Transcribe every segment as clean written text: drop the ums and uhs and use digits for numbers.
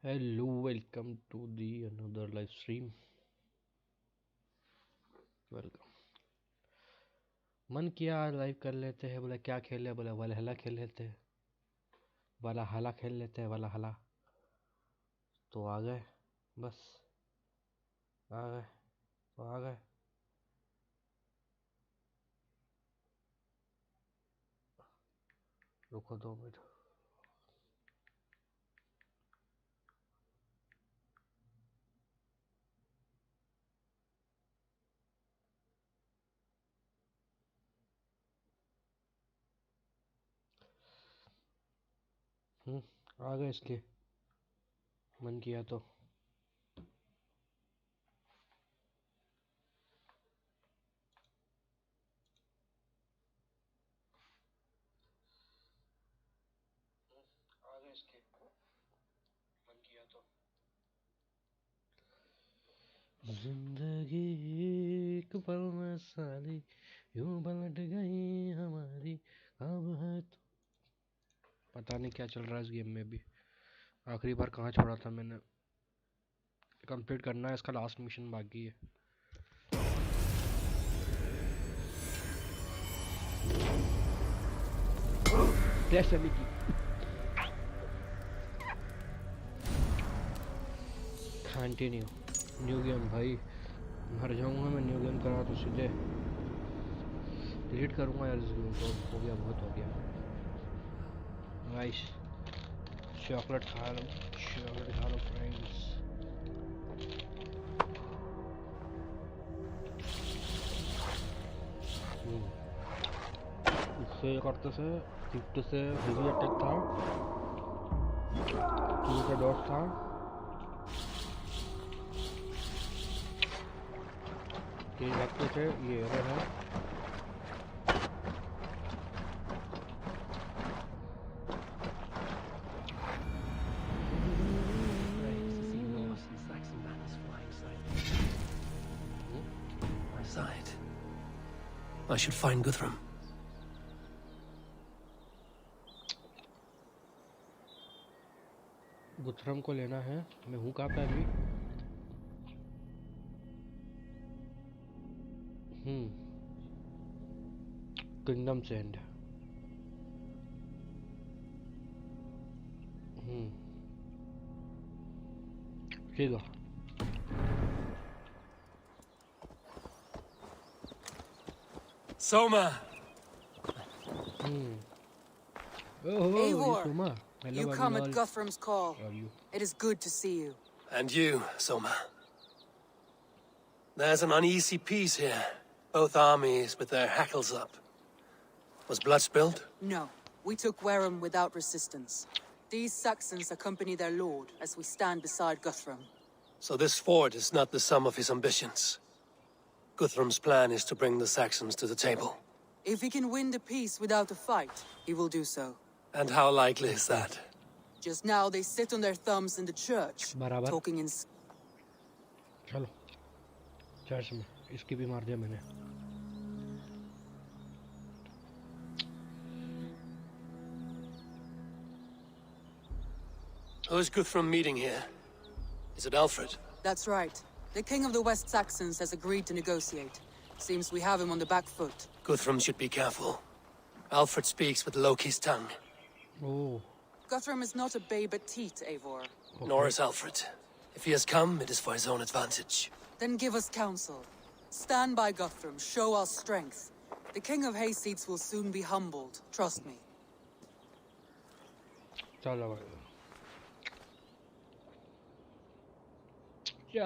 Hello, welcome to the another live stream. Welcome. मन किया live कर लेते हैं, बोले क्या खेले, बोले वलहला खेल लेते हैं, वलहला खेल लेते हैं, वलहला। तो आ गए, बस आ गए तो आ गए। रुको 2 मिनट। आ गए, इसलिए मन किया तो। आ गए, इसलिए मन किया तो। जिंदगी एक पल में साली यूं पलट गई हमारी, अब है तो। पता नहीं क्या चल रहा है इस गेम में भी। आखिरी बार कहाँ छोड़ा था मैंने। कंप्लीट करना है, इसका लास्ट मिशन बाकी है। की कंटिन्यू न्यू गेम। भाई मर जाऊंगा मैं, न्यू गेम करा तो सीधे डिलीट करूंगा यार इस गेम को। हो गया, बहुत हो गया। नाइस, चॉकलेट खा लो, चॉकलेट खा लो फ्रेंड्स। इससे करते से शिफ्ट से हेवी अटैक था, किल का डॉट था, ये रखते थे। ये एरर है। I should find Guthrum. गुथरम को लेना है। मैं हूँ कहाँ पे अभी? Kingdom send. ठीक है। Soma! Eivor, you come at Guthrum's call. It is good to see you. And you, Soma. There's an uneasy peace here. Both armies with their hackles up. Was blood spilled? No, we took Wareham without resistance. These Saxons accompany their lord as we stand beside Guthrum. So this fort is not the sum of his ambitions. Guthrum's plan is to bring the Saxons to the table. If he can win the peace without a fight, he will do so. And how likely is that? Just now they sit on their thumbs in the church, talking in... चलो church में। इसकी भी मार दिया मैंने। Who is Guthrum meeting here? Is it Alfred? That's right. The king of the West Saxons has agreed to negotiate. Seems we have him on the back foot. Guthrum should be careful. Alfred speaks with Loki's tongue. Oh. Guthrum is not a babe at teat, Eivor. Okay. Nor is Alfred. If he has come, it is for his own advantage. Then give us counsel. Stand by Guthrum, show our strength. The king of Hayseeds will soon be humbled, trust me.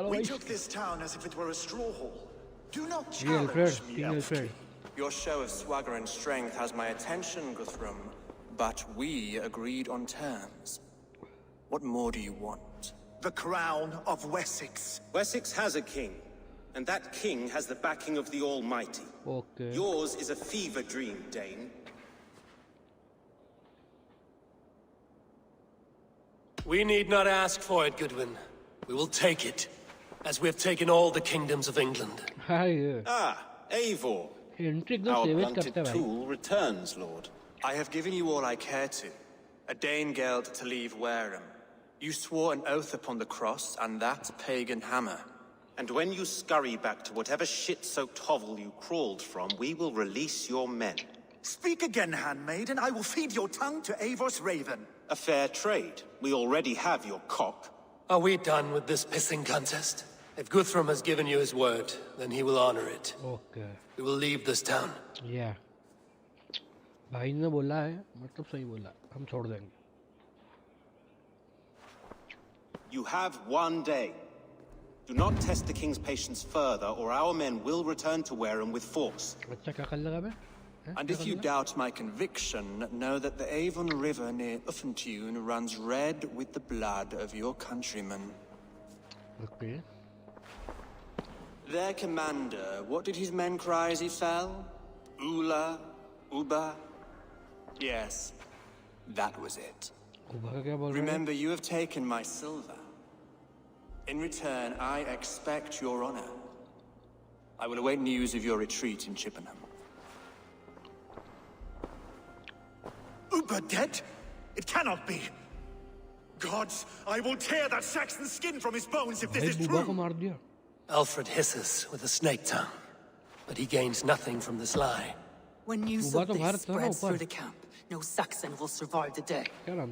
We took this town as if it were a straw hall. Do not challenge me, Elftree. Your show of swagger and strength has my attention, Guthrum. But we agreed on terms. What more do you want? The crown of Wessex. Wessex has a king, and that king has the backing of the Almighty. Okay. Yours is a fever dream, Dane. We need not ask for it, Goodwin. We will take it, as we have taken all the kingdoms of England. Ah, Eivor. Our blunted tool returns, Lord. I have given you all I care to. A Danegeld to leave Wareham. You swore an oath upon the cross and that pagan hammer. And when you scurry back to whatever shit-soaked hovel you crawled from, we will release your men. Speak again, handmaid, and I will feed your tongue to Avor's raven. A fair trade. We already have your cock. Are we done with this pissing contest? If Guthrum has given you his word, then he will honor it. Okay. We will leave this town. Yeah. भाई ने बोला है, मतलब सही बोला. हम छोड़ देंगे. You have 1 day. Do not test the king's patience further, or our men will return to Wareham with force. अच्छा क्या कर लगा बे? And if you doubt my conviction, know that the Avon River near Uffentune runs red with the blood of your countrymen. Okay. Their commander, what did his men cry as he fell? Ula? Uba? Yes, that was it. Remember, you have taken my silver. In return, I expect your honor. I will await news of your retreat in Chippenham. Uber dead? It cannot be. Gods, I will tear that Saxon's skin from his bones if this is true. Alfred hisses with a snake tongue, but he gains nothing from this lie. When news of this spreads through the camp, no Saxon will survive the day.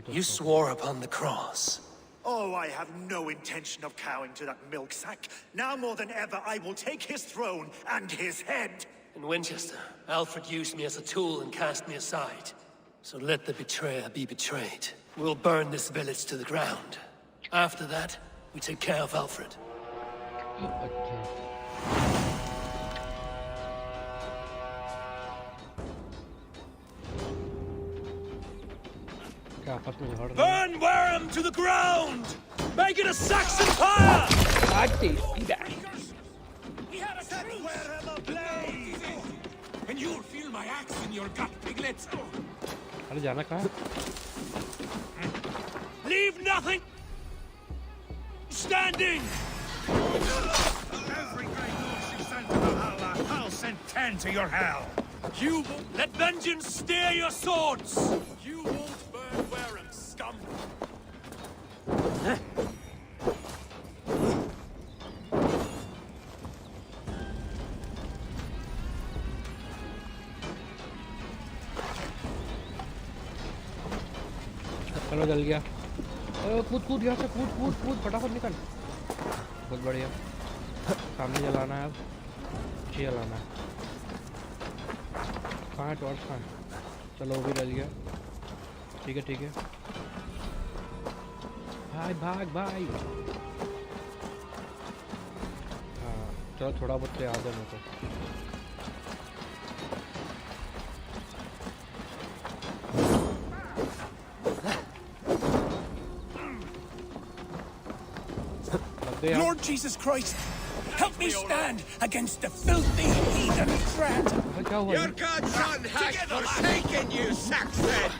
You swore upon the cross. Oh, I have no intention of cowing to that milk sack. Now more than ever, I will take his throne and his head. In Winchester, Alfred used me as a tool and cast me aside. So let the betrayer be betrayed. We'll burn this village to the ground. After that, we take care of Alfred. Burn Wareham to the ground! Make it a Saxon fire! We had a truce! Wareham ablaze! And you'll feel my axe in your gut, piglets! अरे जाना कहाँ? Leave nothing standing! Every great horse you send to Valhalla, I'll send 10 to your hell! You won't let vengeance steer your swords! You won't burn Wareham, scum! चलो जल गया. कूद कूद यहाँ से कूद कूद कूद फटाफट निकल. बहुत बढ़िया. सामने जलाना है अब. पीछे जलाना है. कहाँ है टॉर्च कहाँ है? चलो वो भी जल गया. ठीक है ठीक है. भाग भाग भाग. हाँ चलो थोड़ा बहुत याद है मेरे को. Lord Jesus Christ, help me stand against the filthy heathen threat! Your godson has forsaken you, Saxon!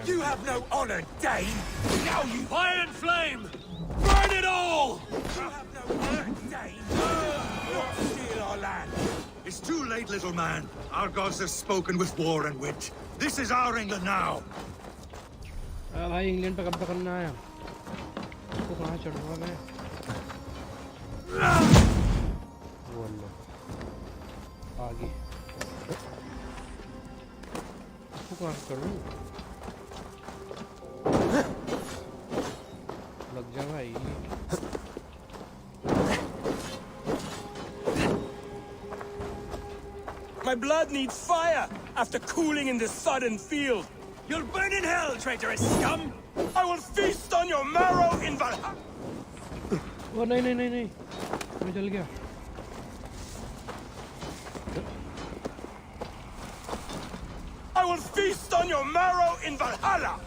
You have no honor, Dane! Now you... Fire and flame! Burn it all! You have no honor, Dane! You'll steal our land! It's too late, little man. Our gods have spoken with war and wit. This is our England now. भाई England पे कब्जा करना है. इसको कहाँ चढ़ूँगा मैं? वो लो. आगे. इसको कहाँ करूँ? लग जा भाई. My blood needs fire after cooling in this sodden field. You'll burn in hell, traitorous scum! I will feast on your marrow in Valhalla! Oh, नहीं नहीं नहीं नहीं. मैं जल गया. I will feast on your marrow in Valhalla!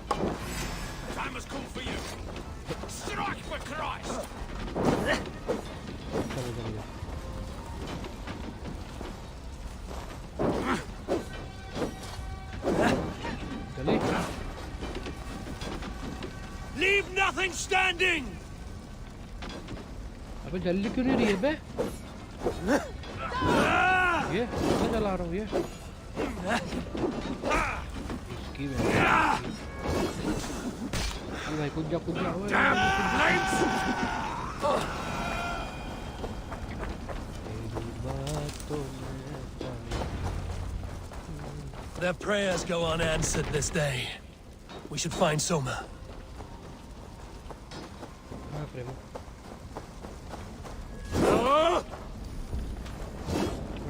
The time has come for you. Strike for Christ! चलो जल गया. Leave nothing standing! अबे जल्दी क्यों नहीं रही है बे? ये मैं चला रहा हूँ ये इसकी भाई कुछ जा Their prayers go unanswered this day. We should find Soma. हाँ प्रेम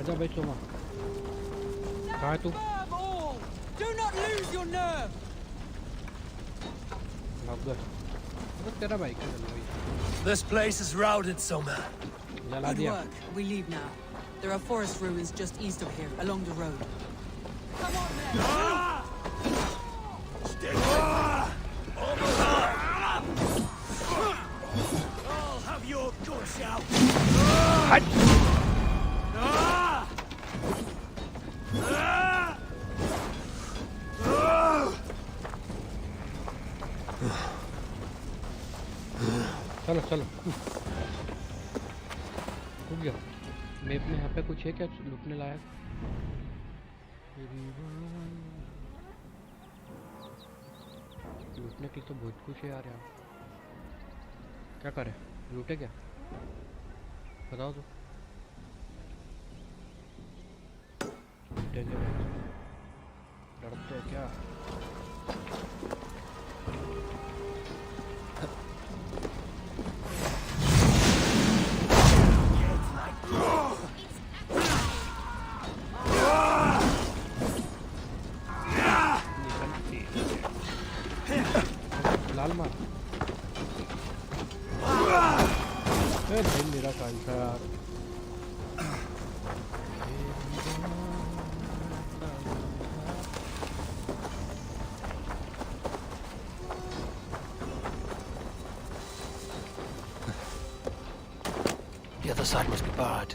आजा भाई सोमा कहाँ है तू Do not lose your nerve. भाग गया तो तेरा बाइक है चलो भाई This place is routed, Soma. जला Good दिया work. We leave now. There are forest ruins just east of here, along the road. Come on, men. I'll have your guts out. चलो चलो रुक गया मैप में यहाँ पे कुछ है क्या लूटने लायक लूटने की तो बहुत कुछ है यार यहाँ क्या करें लूटे क्या बताओ तो लूटेंगे डरते हो क्या लाल मार भाई मेरा काल था यार The other side must be barred.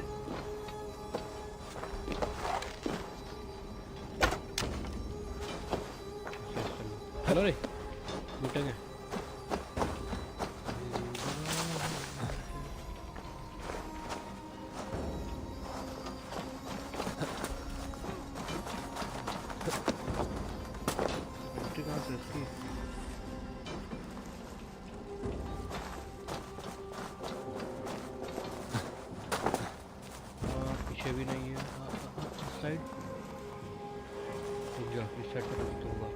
Hello रे लूटेंगे पीछे भी नहीं है इस साइड रुक जा इस साइड पर रुकूंगा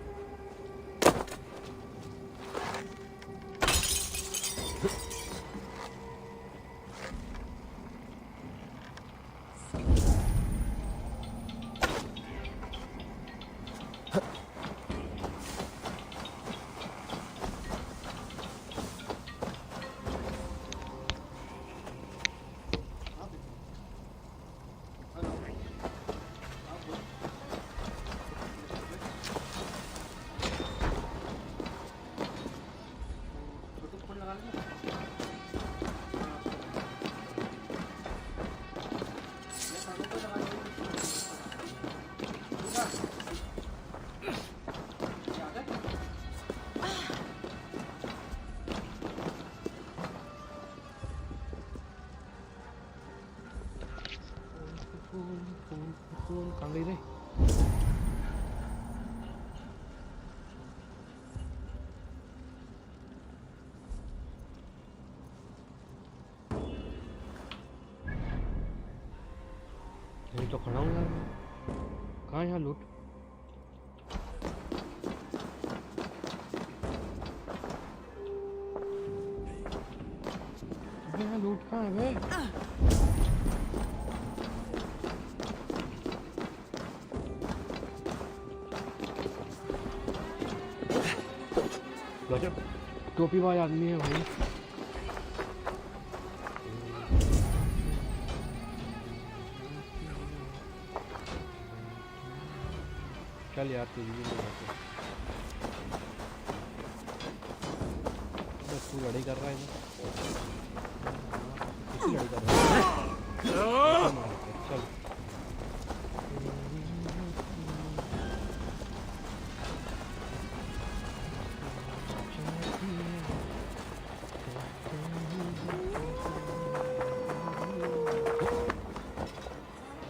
कहाँ गई रे यही तो खड़ा हूँ यार मैं कहाँ यहाँ लूट यहाँ लूट कहाँ है बे टोपी वाला आदमी है भाई चल यार तू भी बस तू लड़ाई कर रहा है किसी लड़ाई कर रहा है चल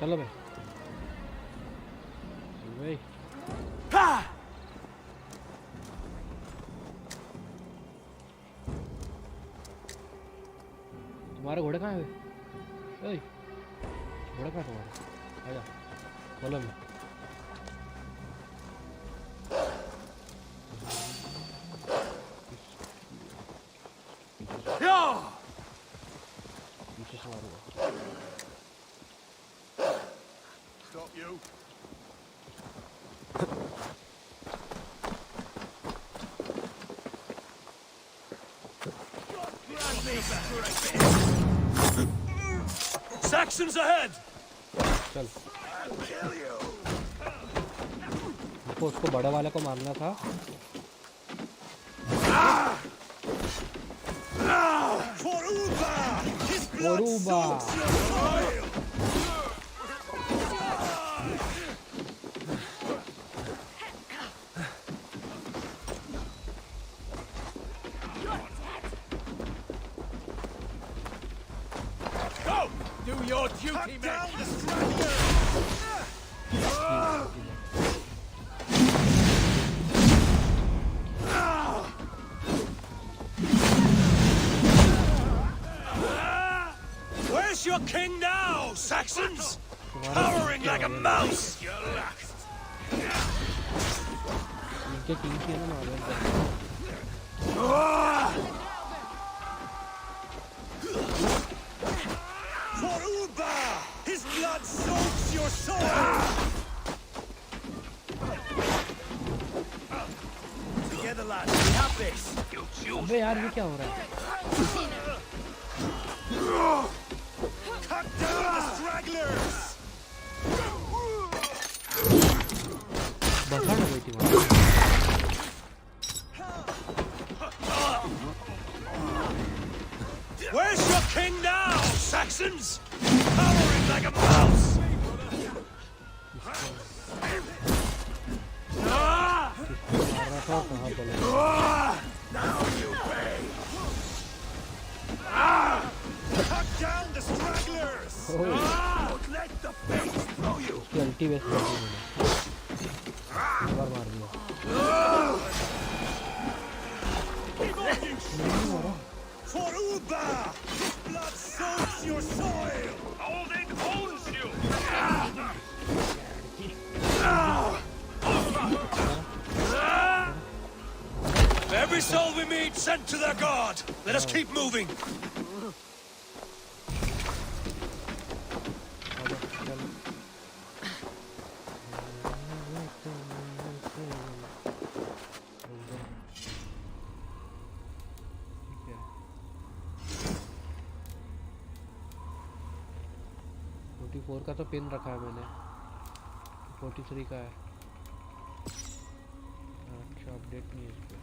चलो भाई भाई तुम्हारे घोड़े कहाँ है? ओए घोड़ा कहाँ तुम्हारा? आजा बोलो मैं पीछे से मारूंगा। Stop you. Saxons ahead! चल उसको बड़े वाले को मारना था। For Uba! His blood Oruba. soaks your soil! Go! Do your duty, Cut man! down the stragglers! Where's your king now, Saxons? Cowering like a mouse! इनके टीम की है ना मालूम For Uba! His blood soaks your soul! Together, lads, we have this! अबे यार ये क्या हो रहा है? Cut down the stragglers! बसा ना गई थी वहाँ। Where's your king now, Saxons? Cowering like a mouse! मारा था कहाँ पर? Now you pay! Cut down the stragglers! Don't let the face throw you! उसकी अल्टी वेस्ट कर दी मैंने। एक बार मार दिया। For Uba! His blood soaks your soil! Holding holds you! Every soul we meet sent to their god. Let us keep moving. Four का तो pin रखा है मैंने। 43 का है। अच्छा अपडेट नहीं है इस पे।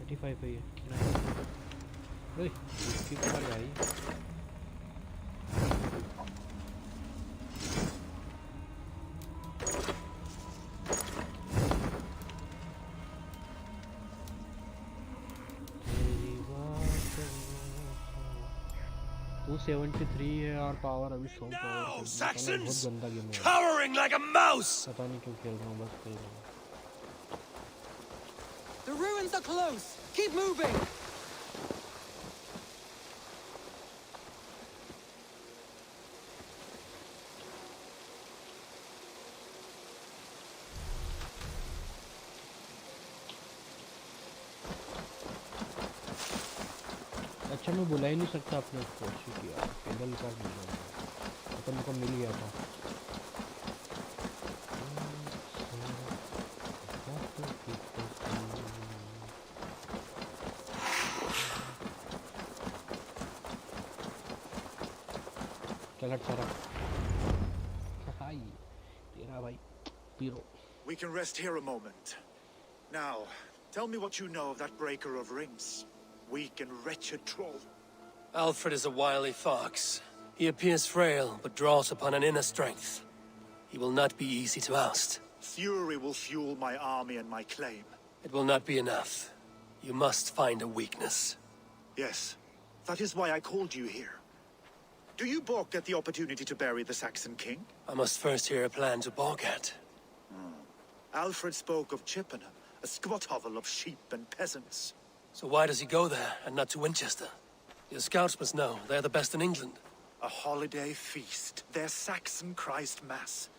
35 है ये। ओए इसकी कमर भाई। वो 73 है और पावर अभी 100 पावर। बहुत गंदा गेम है। Cowering like a mouse. पता नहीं क्यों खेल रहा हूँ, बस खेल रहा हूँ। The ruins are close. Keep moving. अच्छा मैं बुला ही नहीं सकता अपने उसको। अच्छी किया केबल का मिल गया तो मेरे को मिल गया था। चल सारा हाय तेरा भाई पीरो। We can rest here a moment. Now, tell me what you know of that breaker of rings. Weak and wretched troll. Alfred is a wily fox. He appears frail, but draws upon an inner strength. He will not be easy to oust. Fury will fuel my army and my claim. It will not be enough. You must find a weakness. Yes, that is why I called you here. Do you balk at the opportunity to bury the Saxon king? I must first hear a plan to balk at. Alfred spoke of Chippenham, a squat hovel of sheep and peasants. So why does he go there, and not to Winchester? Your scouts must know. They're the best in England. A holiday feast, their Saxon Christ Mass.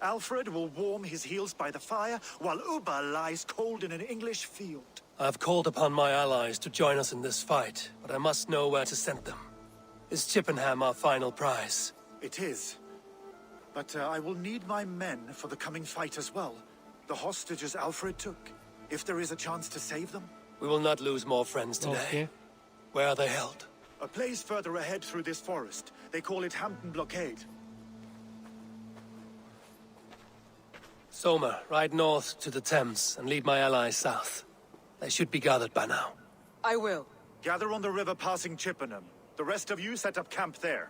Alfred will warm his heels by the fire, while Uba lies cold in an English field. I've called upon my allies to join us in this fight, but I must know where to send them. Is Chippenham our final prize? It is. But I will need my men for the coming fight as well. The hostages Alfred took. If there is a chance to save them. We will not lose more friends today. Okay. Where are they held? A place further ahead through this forest. They call it Hampton Blockade. Somer, ride north to the Thames and lead my allies south. They should be gathered by now. I will. Gather on the river passing Chippenham. The rest of you set up camp there.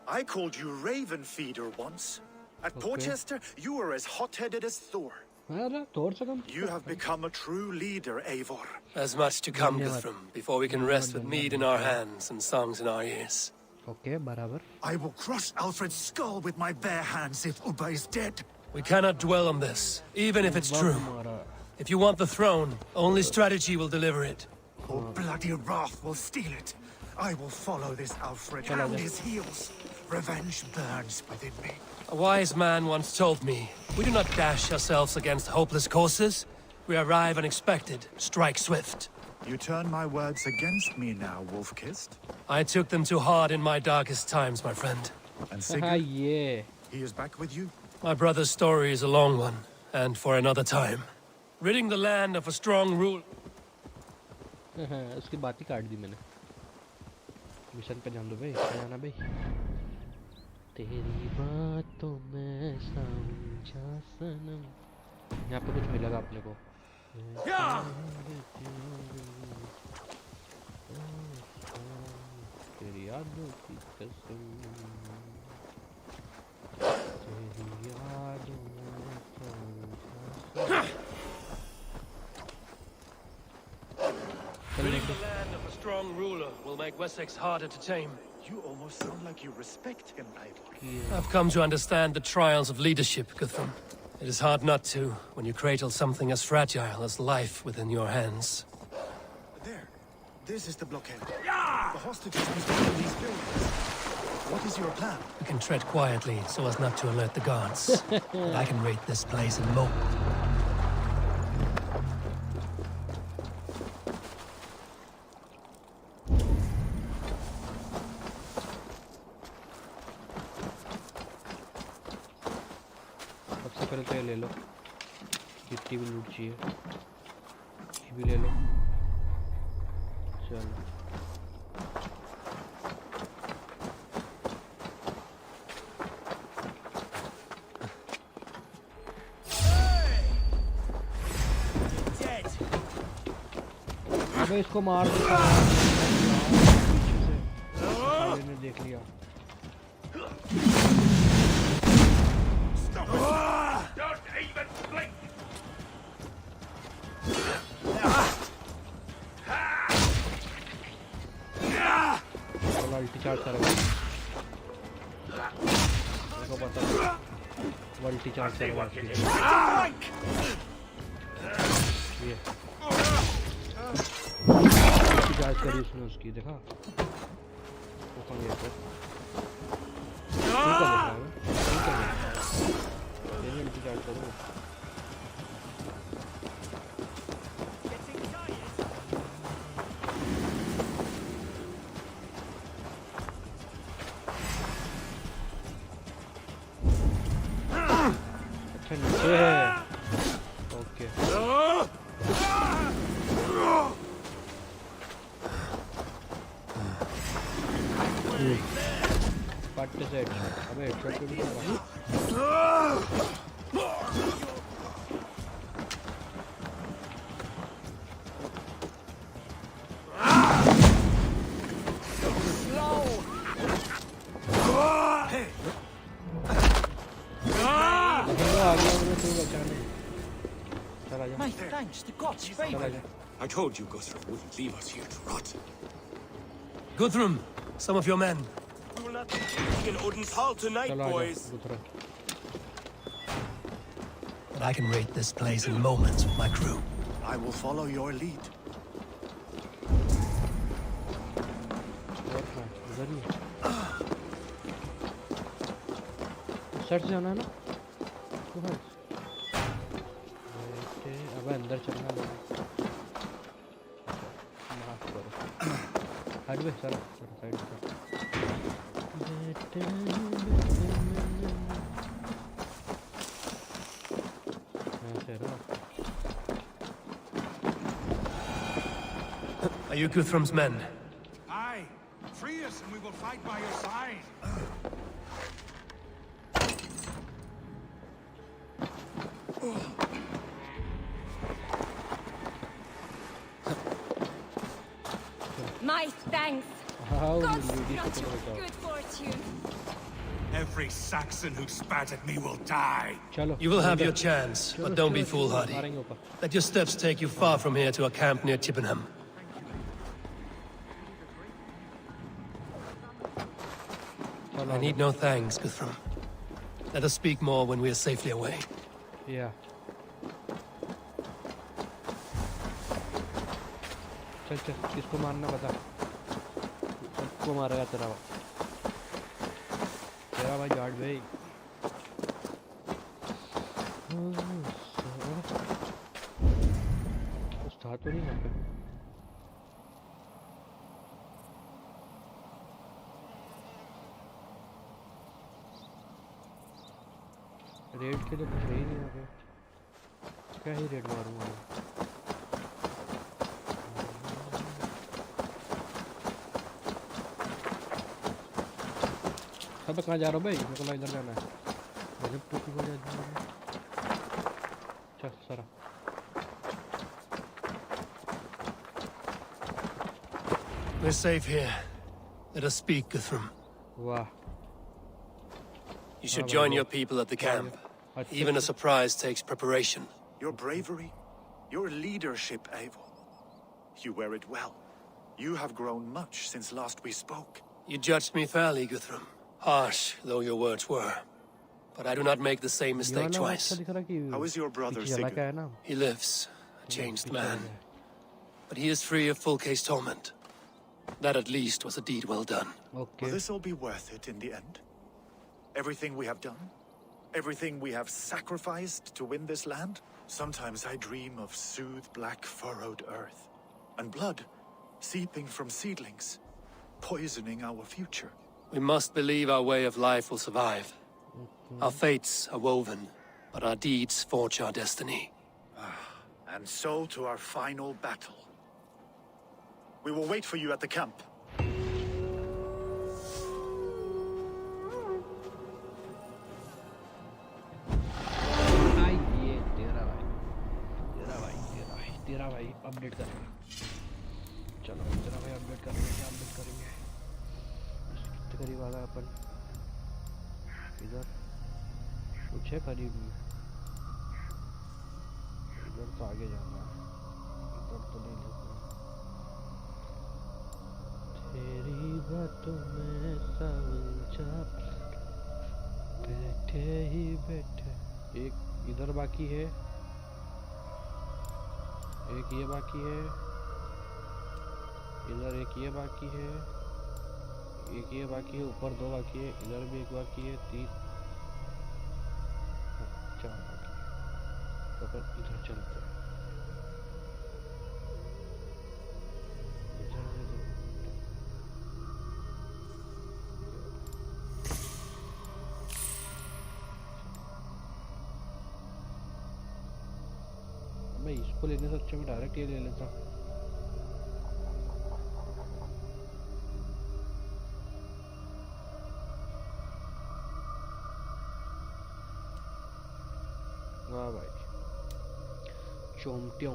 I called you Raven Feeder once. At Porchester, you were as hot-headed as Thor. You have become a true leader, Eivor. There's much to come, Guthrum, before we can rest with mead in our hands and songs in our ears. Okay, barabar. I will crush Alfred's skull with my bare hands if Uba is dead. We cannot dwell on this, even if it's true. If you want the throne, only strategy will deliver it. Or bloody wrath will steal it. I will follow this Alfred and his heels. Revenge burns within me. A wise man once told me, we do not dash ourselves against hopeless courses. We arrive unexpected, strike swift. You turn my words against me now, Wolf-Kissed. I took them too hard in my darkest times, my friend. And Sigurd, Yeah. he is back with you? My brother's story is a long one, and for another time. Ridding the land of a strong rule... उसकी बात ही काट दी मैंने mission पे जान दो भाई जाना भाई तेरी बातों में समझा सनम यहाँ पे कुछ मिलेगा अपने को तेरी यादों की कसम तेरी यादों में Ridding the land of a strong ruler will make Wessex harder to tame. You almost sound like you respect him, Eivor. I've come to understand the trials of leadership, Guthrum. It is hard not to, when you cradle something as fragile as life within your hands. There. This is the blockade. The hostages must be in these buildings. What is your plan? We can tread quietly so as not to alert the guards. But I can raid this place in a moment. पहले तो ये ले लो गिट्टी भी लूट चाहिए ये भी ले लो चलो अबे इसको मार देता पीछे से देख लिया मल्टी चार्ज करेगा मेरे को पता है मल्टी चार्ज करेगा ये मल्टी चार्ज करी उसने उसकी देखा वो कौन गया फिर मल्टी चार्ज करो Yeah. Okay. Cut this edge. अबे headshot क्यों नहीं लगा? My thanks, the gods favor. I told you Guthrum wouldn't leave us here to rot. Guthrum, some of your men. In Odin's Hall tonight, boys. But I can raid this place in moments with my crew. I will follow your lead. Sir से जाना है ना? अब अंदर चलना है। माफ करो। हट बे सर साइड पे। Are you Guthrum's men? Aye. Free us and we will fight by your side. My thanks. God grant you good fortune. Every Saxon who spat at me will die. You will have your chance, but don't be foolhardy. Let your steps take you far from here to a camp near Chippenham. I need no thanks, Guthrum. Let us speak more when we are safely away. Yeah. चल चल किसको मारना बता सबको मारेगा तेरा भाई guard भाई कुछ था तो नहीं यहाँ पे रेड के लिए कुछ है ही नहीं यहाँ पे क्या ही रेड मारूंगा सब कहाँ जा रहा हो भाई मेरे को इधर जाना है मुझे टोपी को चल सारा We're safe here. Let us speak, Guthrum. Wow. You should join your people at the camp. Even a surprise takes preparation. Your bravery, your leadership, Eivor. You wear it well. You have grown much since last we spoke. You judged me fairly, Guthrum. Harsh though your words were. But I do not make the same mistake twice. How is your brother, Sigurd? He lives, a changed man. But he is free of full case torment. That at least was a deed well done. Okay. Will this all be worth it in the end? Everything we have done? Everything we have sacrificed to win this land? Sometimes I dream of soothed black furrowed earth. And blood seeping from seedlings, poisoning our future. We must believe our way of life will survive. Our fates are woven, but our deeds forge our destiny. And so to our final battle. We will wait for you at the camp. तेरा भाई update करेंगे चलो तेरा भाई update करेंगे कितने करीब आ गए अपन इधर कुछ है करीब इधर तो आगे जाना है इधर तो नहीं लगना तेरी बातों में उलझा बैठे ही बैठे एक इधर बाकी है एक ये बाकी है इधर एक ये बाकी है एक ये बाकी है ऊपर दो बाकी है इधर भी एक बाकी है तीन चार बाकी है तो फिर इधर चलते हैं मैं इसको लेने से अच्छा मैं डायरेक्ट ये ले लेता वाह भाई चोमटिया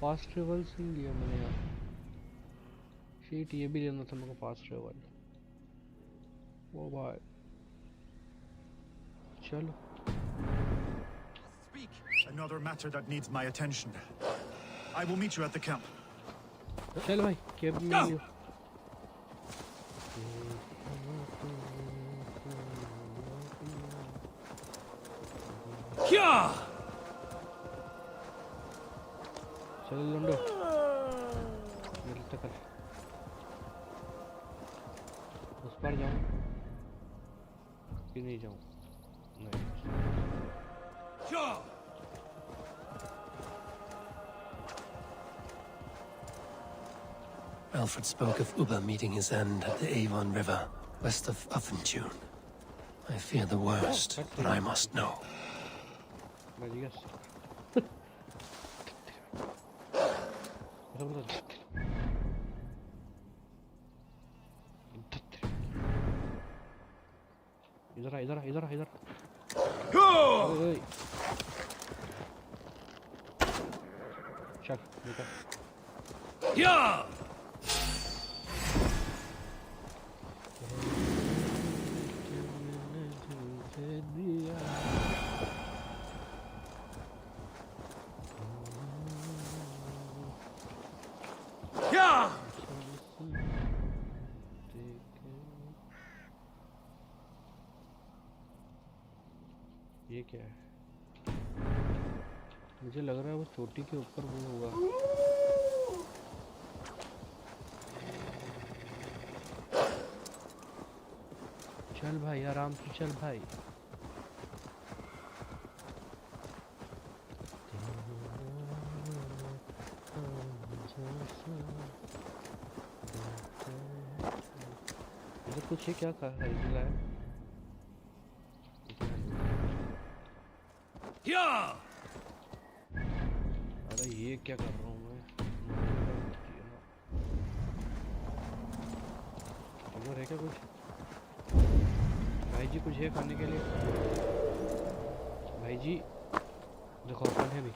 फास्ट ट्रेवल से लिया मैंने यार शीट ये भी लेना था मेरे को फास्ट ट्रेवल वो भाई चलो. Speak. Another matter that needs my attention. I will meet you at the camp. चल भाई कैंप में मिलो. क्या? चलो लंडो. मिलते कर. उस पर जाऊँ कि नहीं जाऊँ? नहीं. क्या? Alfred spoke of Uba meeting his end at the Avon River, west of Uffentune. I fear the worst, but I must know. इधर. चल निकल. Yeah! Yeah! ये क्या है? मुझे लग रहा है वो चोटी के ऊपर वो होगा. चल भाई आराम से चल भाई. इधर कुछ है क्या खरीदना है? अरे ये क्या कर रहा हूँ मैं? इधर है क्या कुछ? भाई जी कुछ है खाने के लिए? भाई जी देखो कौन है भी.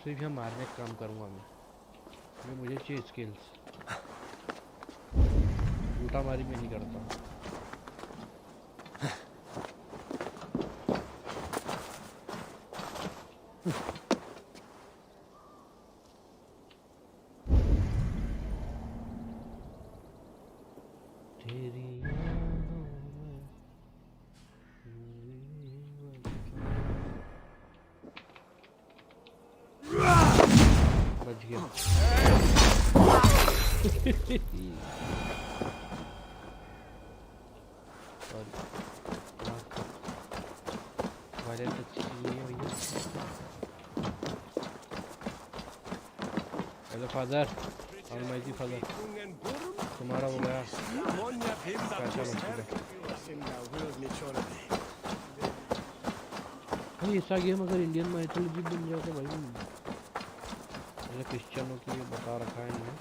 सिर्फ यहाँ मारने का काम करूँगा मैं. मुझे चाहिए स्किल्स. लूटा मारी में नहीं करता. बच गया. वायलेंस अच्छी चीज नहीं है भैया. हेलो फादर, ऑलमाइटी फादर, तुम्हारा हो गया कैसा बच्चा? भाई ऐसा गेम अगर इंडियन माइथोलॉजी बन जाए तो भाई मैंने क्रिश्चियनों के लिए बता रखा है इन्हें.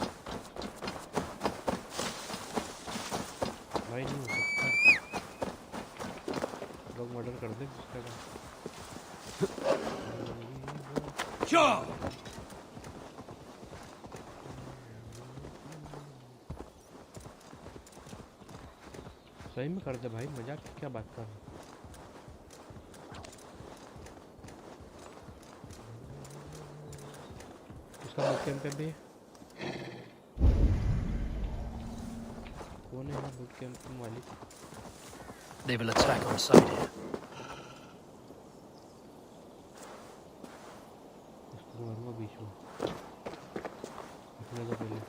भाई नहीं हो सकता. लोग मर्डर कर दे किसका का. क्या? सही में कर दे भाई. मजाक क्या बात कर रहा है? उसका बुक कैंप पे भी कौन है? बुक कैंप मालिक. They will attack on sight here. इसको मारूंगा बीच में. इतने तो पहले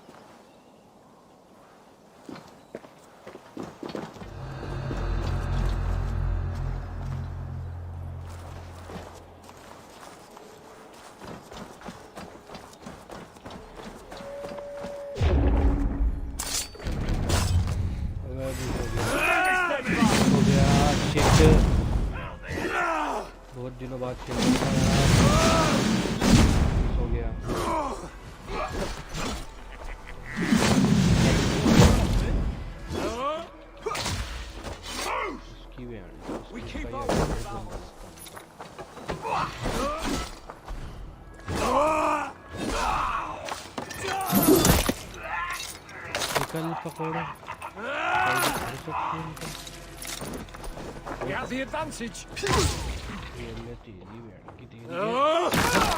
बहुत दिनों बाद खेल रहा हो गया. इसकी भी चिकन पकोड़े We have the advantage. ये ले तेरी बैठ की तेरी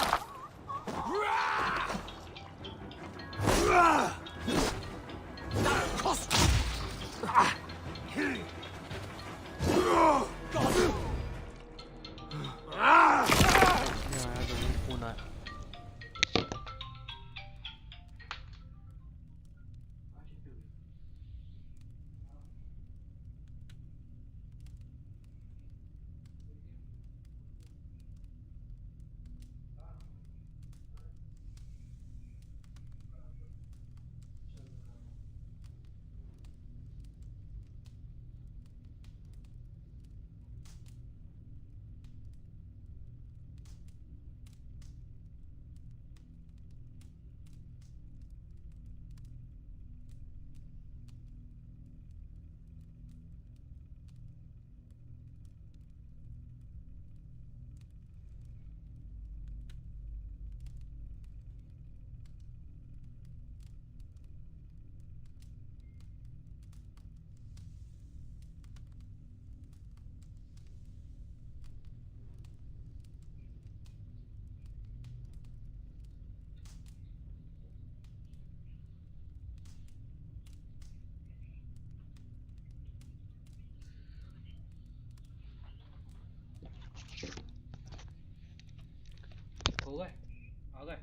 हो गए आ गए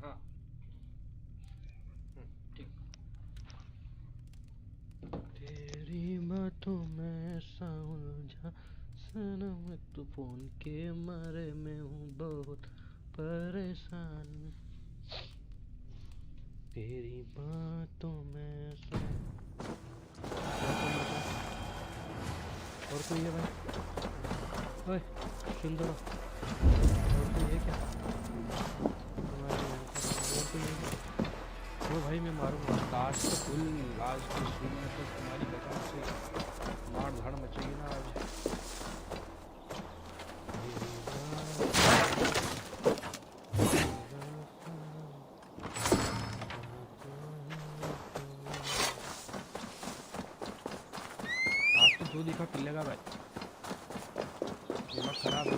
हाँ ठीक तेरी बातों में ऐसा उलझा सनम तो फोन के मारे में हूँ बहुत परेशान तेरी बातों में ऐसा और कोई है भाई ओए सुन दो ये क्या वो भाई मैं मारूंगा आज तो फुल आज की स्ट्रीम में तो तुम्हारी कसम से मार धाड़ मचेगी ना आज आज तो जो दिखा पिल्लेगा भाई दिमाग खराब है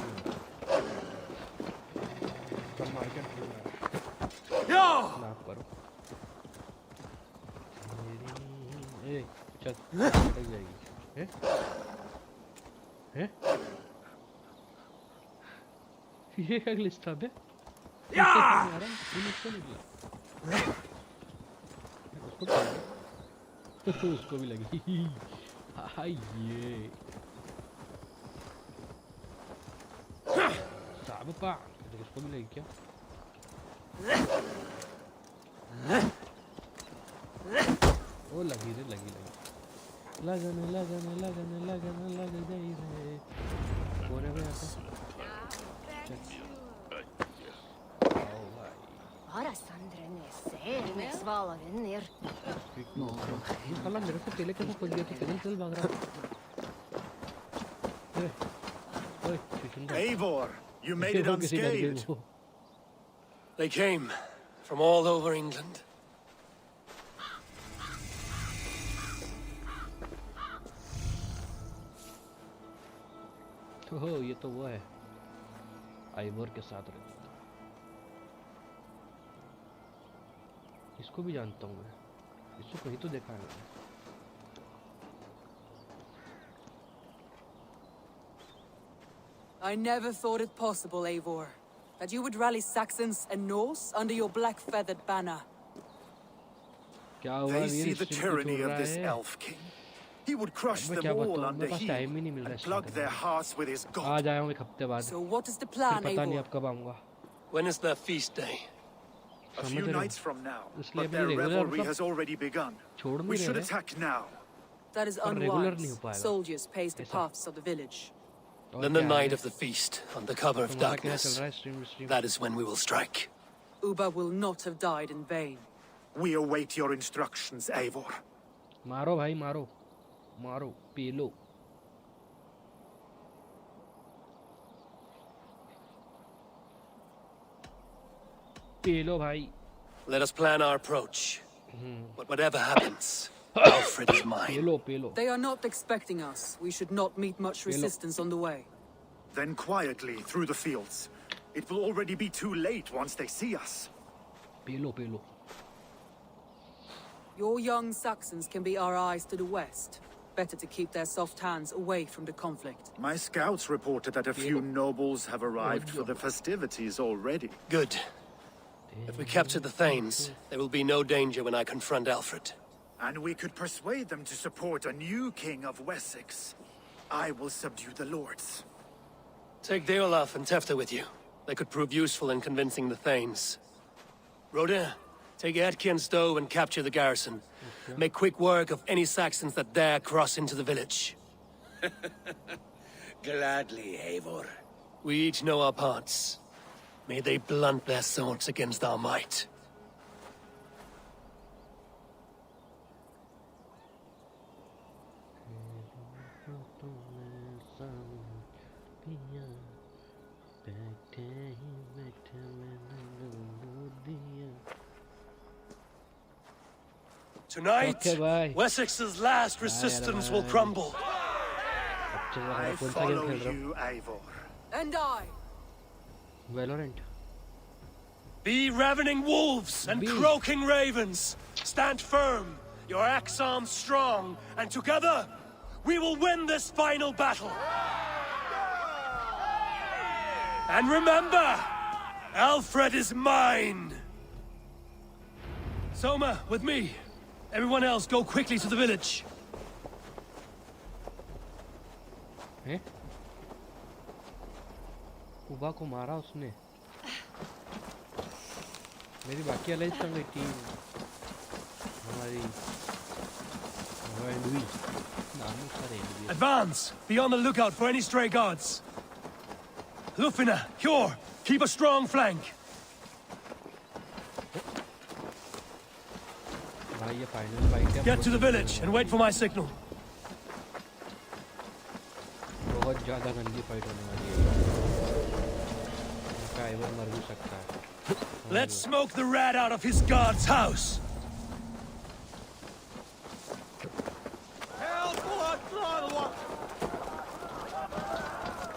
माफ करो ए चल लग जाएगी हैं हैं ये क्या ग्लिच था बे उसको भी लगी हाय ये साब पा उसको भी लगी क्या ओ लगी रे लगी लगन लग गई रे कोने में आता Bara Sandra ser med svala vänner. ये साला मेरे से पहले कैसे पहुंच गया तो चल भाग रहा ओए Eivor, you made it unscathed. They came from all over England. हो ये तो वो है आइवोर के साथ रहता था इसको भी जानता हूँ मैं इसको कहीं तो देखा है मैंने I never thought it possible, Eivor, that you would rally Saxons and Norse under your black feathered banner. They see the tyranny of this elf king. He would crush them all under heel and plug their hearts with his god. So what is the plan, Eivor? When is their feast day? A few nights from now, but their revelry has already begun. We should attack now. That is unwise. Soldiers pace the paths of the village. Then the night of the feast, on the cover of darkness, that is when we will strike. Uba will not have died in vain. We await your instructions, Eivor. मारो भाई मारो मारो P low भाई Let us plan our approach. But whatever happens, Alfred is mine. They are not expecting us. We should not meet much resistance on the way. Then quietly through the fields. It will already be too late once they see us. Your young Saxons can be our eyes to the west. Better to keep their soft hands away from the conflict. My scouts reported that a few nobles have arrived for the festivities already. Good. If we capture the Thanes, there will be no danger when I confront Alfred. And we could persuade them to support a new king of Wessex. I will subdue the lords. Take Deolaf and Tefta with you. They could prove useful in convincing the Thanes. Rodin, take NhK and Stowe and capture the garrison. Make quick work of any Saxons that dare cross into the village. Gladly, Eivor. We each know our parts. May they blunt their swords against our might. Tonight, Wessex's last resistance will crumble. I follow you, Eivor. And I. Valorant. Be ravening wolves and croaking ravens. Stand firm, your axe arms strong, and together, we will win this final battle. And remember, Alfred is mine. Soma, with me. Everyone else, go quickly to the village. Eh? उबा को मारा उसने मेरी बाकी अलग चल गई team हमारी Advance! Be on the lookout for any stray guards. Lufina, Hjor, keep a strong flank. Get to the village and wait for my signal. बहुत ज़्यादा गंदी फाइट होने वाली है। इनका आइवर मर भी सकता है। Let's smoke the rat out of his guard's house.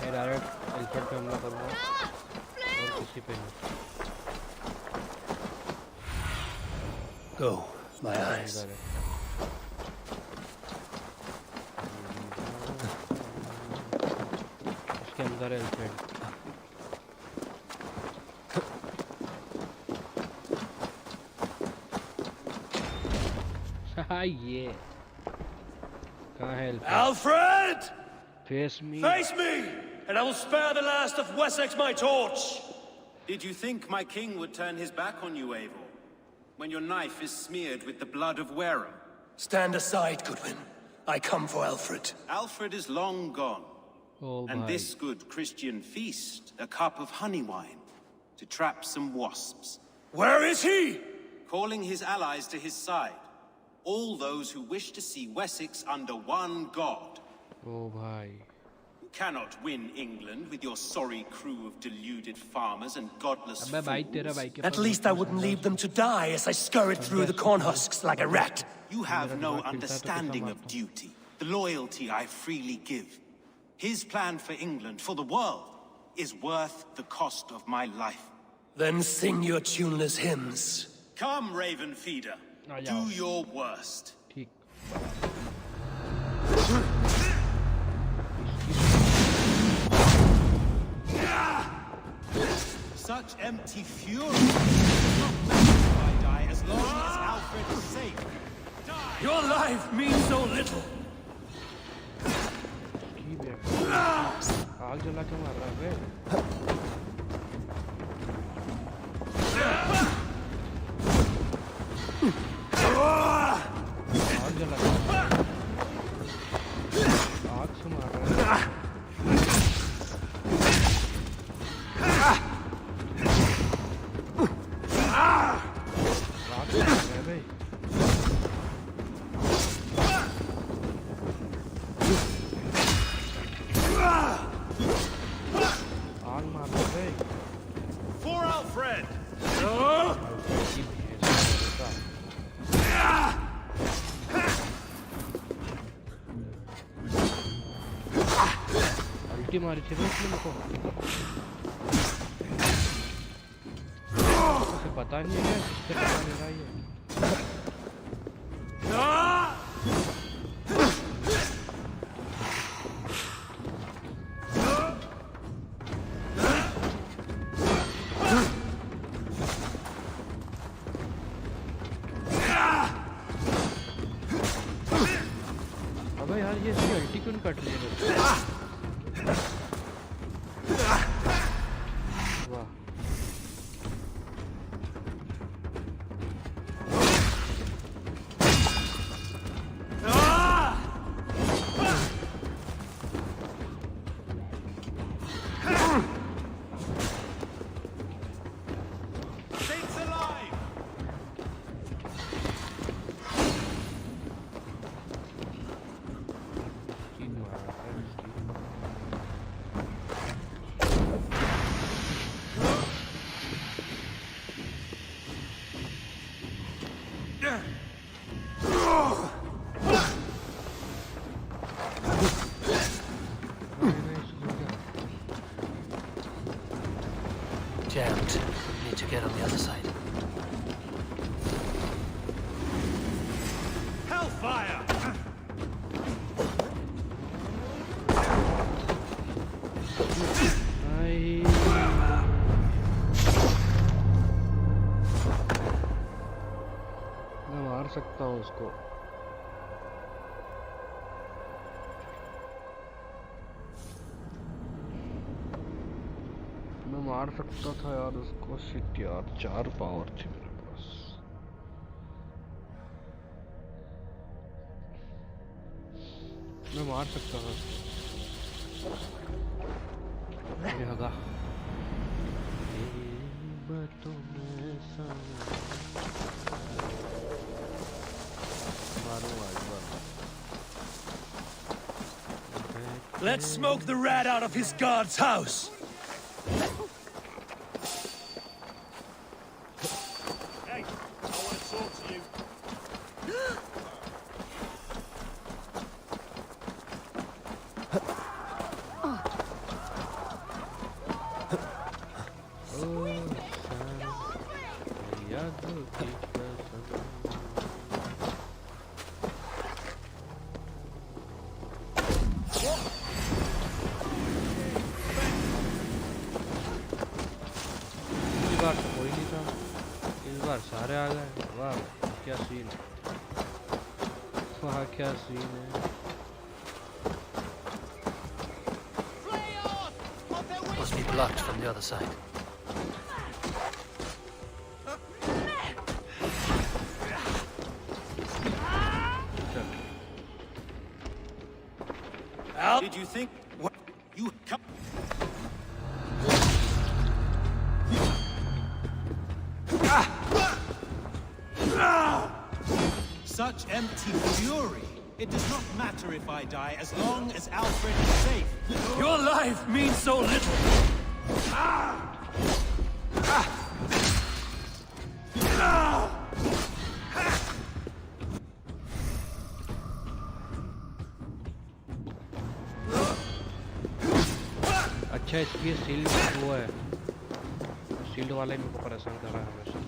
मैं डायरेक्ट एल्फर्ड पे हमला करूँगा और किसी पे नहीं। Go, my eyes. इसके अंदर एल्फर्ड। हाँ ये कहाँ है Alford? Alfred! Face me. Face me! And I will spare the last of Wessex my torch! Did you think my king would turn his back on you, Eivor? When your knife is smeared with the blood of Wareham? Stand aside, Goodwin. I come for Alfred. Alfred is long gone. Oh, and this good Christian feast, a cup of honey wine, to trap some wasps. Where is he? Calling his allies to his side. All those who wish to see Wessex under one god. Oh, bhai. You cannot win England with your sorry crew of deluded farmers and godless fools. At least I wouldn't leave them to die as I scurried through the corn husks like a rat. You have no understanding of duty, the loyalty I freely give. His plan for England, for the world, is worth the cost of my life. Then sing your tuneless hymns. Come, Raven Feeder. Do your worst. Such empty fury. Not matter if I die as long as Alfred is safe. Your life means so little. आग जला के मार रहा है आग जला आग से मार रहा है आग से मार रहा है भाई For Alfred! उल्टी मारी थी उसने मुझको, उसे पता नहीं है किससे पता नहीं रहा ये। अबे यार ये इसकी अल्टी क्यों कट रही है? वाह Jammed. Need to get on the other side. Hellfire! मैं मार सकता हूँ उसको। मैं मार सकता था यार उसको। शिट यार 4 पावर थी मेरे पास। मैं मार सकता था उसको। ये हगा Let's smoke the rat out of his guard's house. Hey, I want to talk to you. सारे आ गए। वाह क्या सीन है, वाह क्या सीन है। Must be blocked from the other side. How did you think what you come? Such empty fury. It does not matter if I die as long as Alfred is safe. Your life means so little. अच्छा इसकी shield वो है, shield वाला ही मेरे को परेशान कर रहा है हमेशा।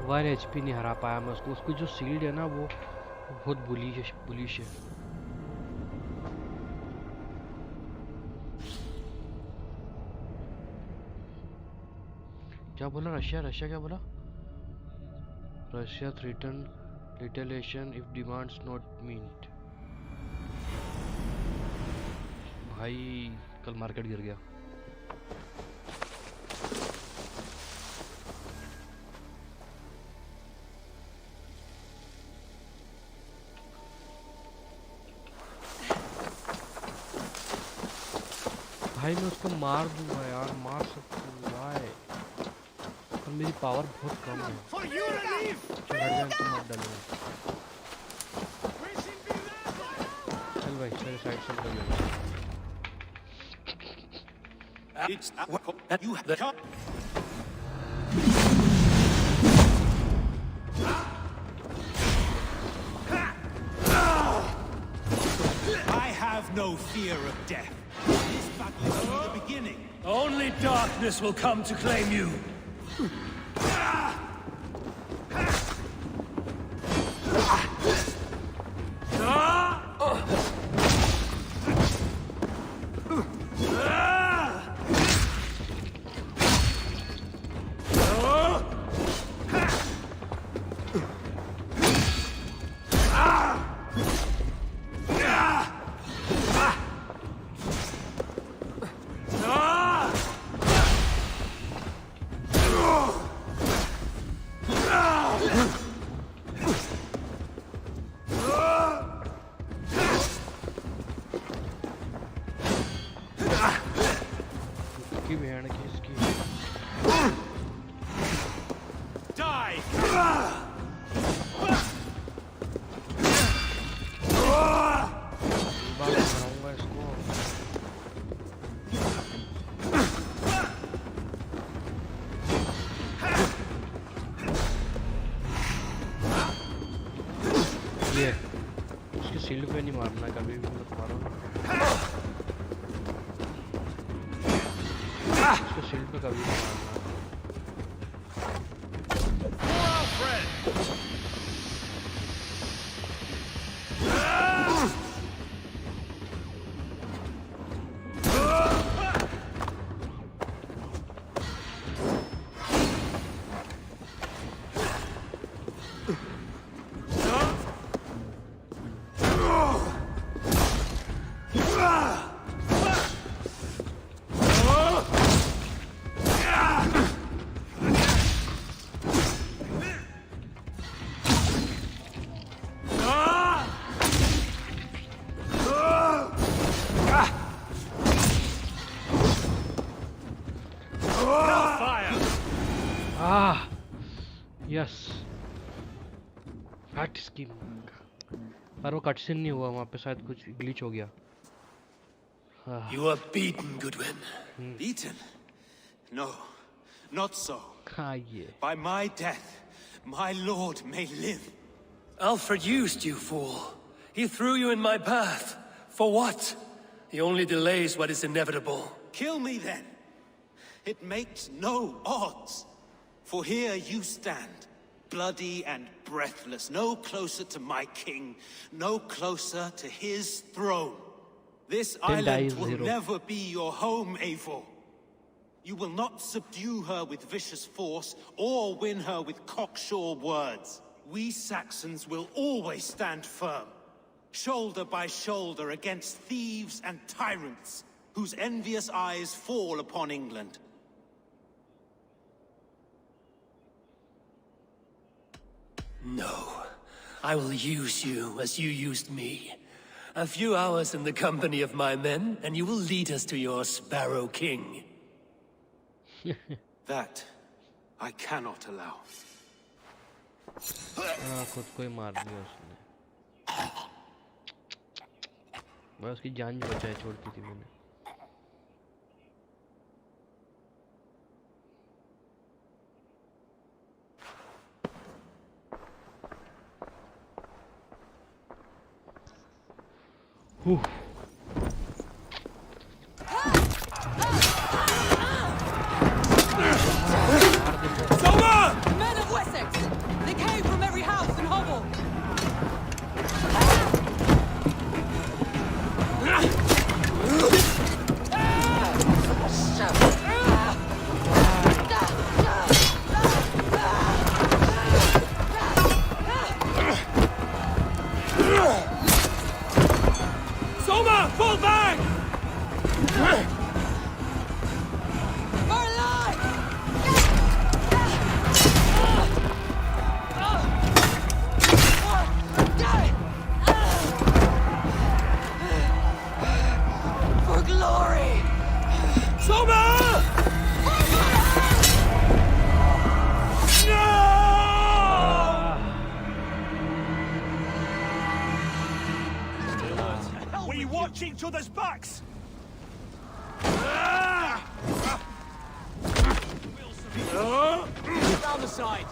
1 HP नहीं हरा पाया मैं उसको। उसकी जो शील्ड है ना वो बहुत बुलिश है। क्या बोला रशिया क्या बोला? Russia threaten retaliation if demands not met। भाई कल मार्केट गिर गया। भाई मैं उसको मार दूंगा यार, मार सकता हूँ भाई, पर मेरी पावर बहुत कम है। तो मत डालूंगा। चल भाई मेरे साइड से कर लेना। I have no fear of death. This battle is only the beginning. Only darkness will come to claim you. Shield पे नहीं मारना कभी भी, मत मारो उसको, शील्ड पे कभी नहीं मारना। यस फैक्ट स्कीम, पर वो कटसीन नहीं हुआ वहाँ पे, शायद कुछ ग्लिच हो गया। You are beaten, Goodwin. Beaten? No, not so. Yeah. By my death, my lord may live. Alfred used you, fool. He threw you in my path. For what? He only delays what is inevitable. Kill me then. It makes no odds. For here you stand, bloody and breathless, no closer to my king, no closer to his throne. This island will never be your home, Eivor. You will not subdue her with vicious force, or win her with cocksure words. We Saxons will always stand firm, shoulder by shoulder against thieves and tyrants, whose envious eyes fall upon England. No, I will use you as you used me. A few hours in the company of my men, and you will lead us to your Sparrow King. That I cannot allow. खुद को ही मार दिया उसने। मैं उसकी जान बचाए छोड़ती थी मैंने। Men of Wessex, each other's backs! Down the side!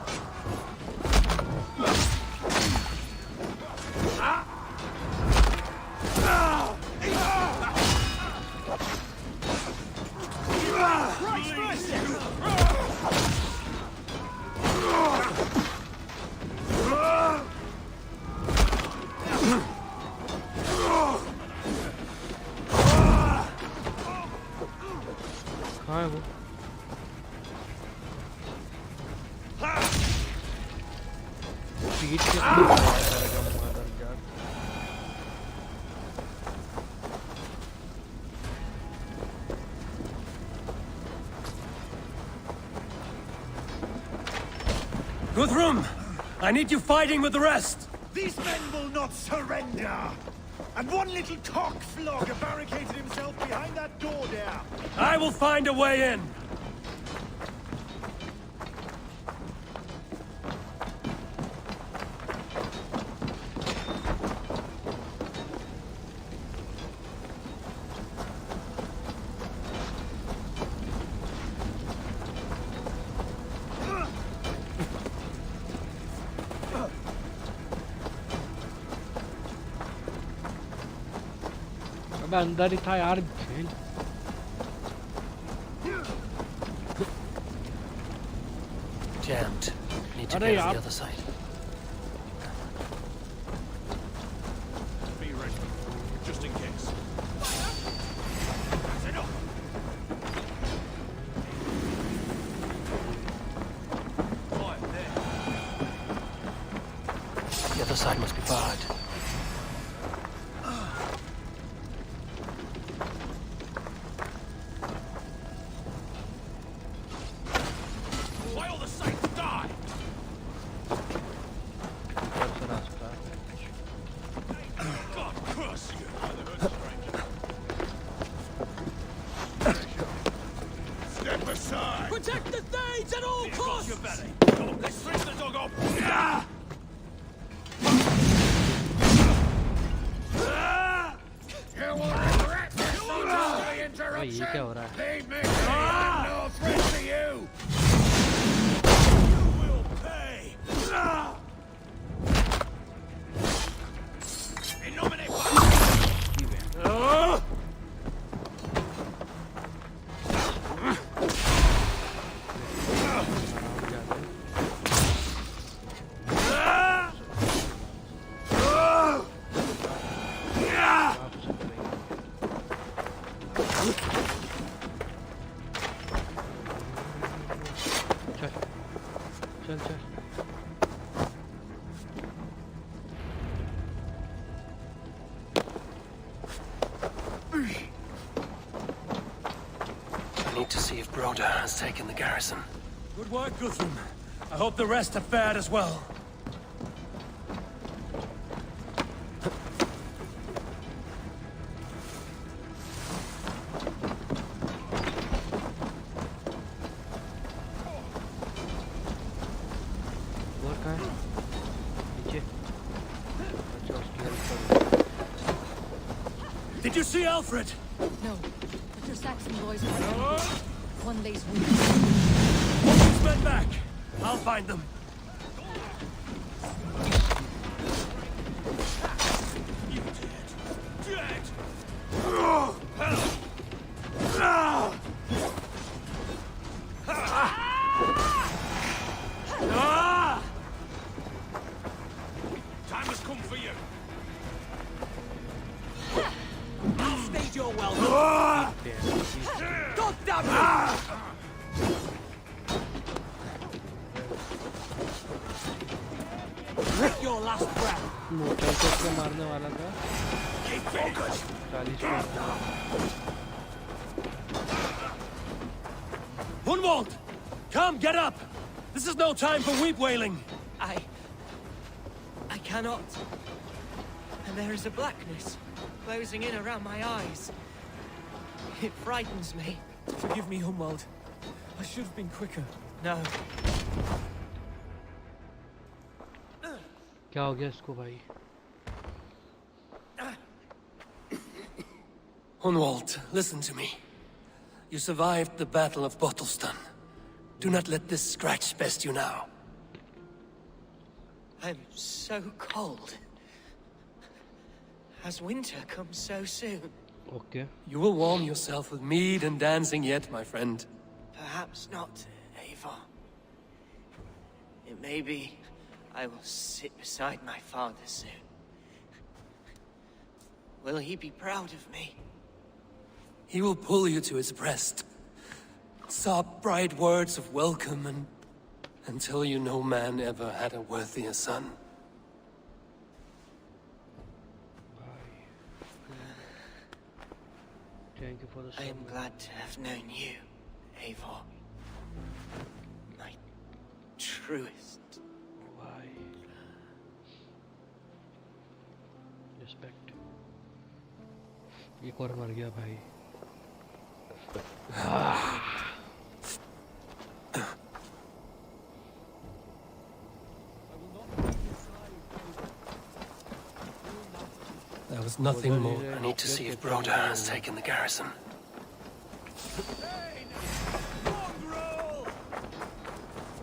कहाँ है वो? पीठ के Guthrum, I need you fighting with the rest. These men will not surrender! And one little cockflogger barricaded himself behind that door there. I will find a way in. अबे अंदर ही था यार। Jammed. Need to get to the other side. Be ready, just in case. The other side must be barred. Protect the Thanes at all costs! Let's finish the dog off! भाई ये क्या हो रहा है? Leave me! I'm no threat to you! You will pay! In nomine चल चल I need to see if Broda has taken the garrison. Good work, Guthrum. I hope the rest have fared as well. Did you see Alfred? No, but your Saxon boys are one day's week. Hold these men back. I'll find them. You dead! Time has come for you. I'll stage your welcome. God damn it! Take your last breath. Motor से उसको मारने वाला था। Keep focused. 40 Hunwald! Come, get up! This is no time for weep wailing. I cannot. And there is a blackness closing in around my eyes. It frightens me. Forgive me, Hunwald. I should have been quicker. No. क्या हो गया इसको भाई? Hunwald, listen to me. You survived the Battle of Bottleston. Do not let this scratch best you now. I'm so cold. Has winter come so soon? Okay. You will warm yourself with mead and dancing yet, my friend. Perhaps not, Eivor. It may be I will sit beside my father soon. Will he be proud of me? He will pull you to his breast, sob bright words of welcome, and tell you no man ever had a worthier son. Thank you for the I am glad to have known you, Eivor. My truest. Why? Respect. एक और मर गया भाई. There was nothing more. I need to see if Broda has taken the garrison.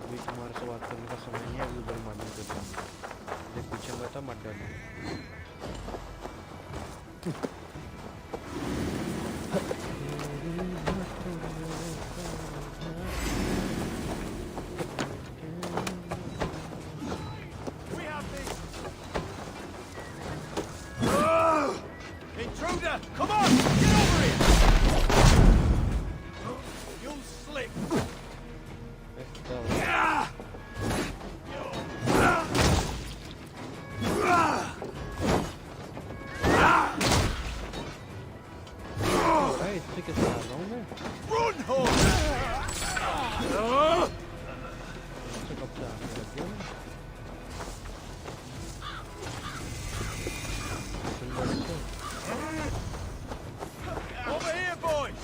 अभी तुम्हारे से बात करने का समय नहीं है. अभी उधर मारने के लिए. देख पीछे मैं था मत डरना. Intruder! Come on! Get over here! You'll slip! Hey, stick it down, don't it? Run, horse! Stick up down. Over here, boys!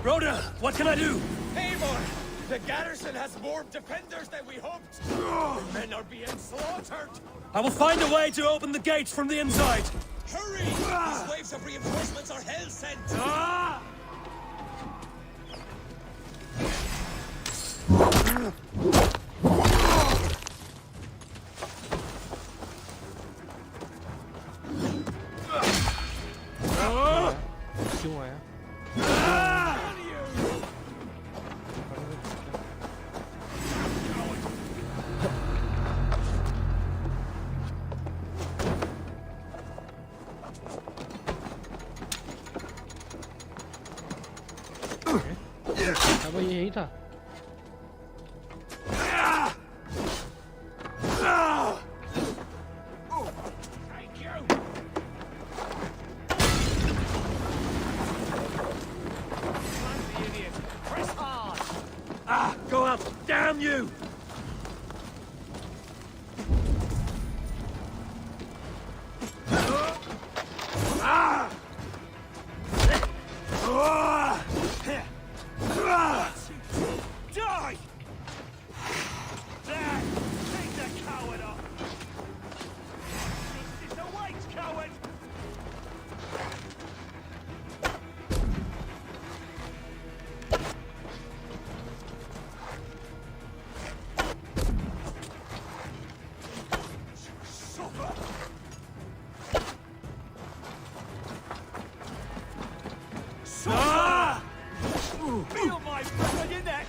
Broda, what can I do? Eivor! The garrison has more defenders than we hoped! The men are being slaughtered! I will find a way to open the gates from the inside. Hurry! These waves of reinforcements are hell sent! क्यों आया? अब ये यही था. Go up! Damn you! Die! There! Take the coward off! Justice awaits, coward! Feel my foot on your neck!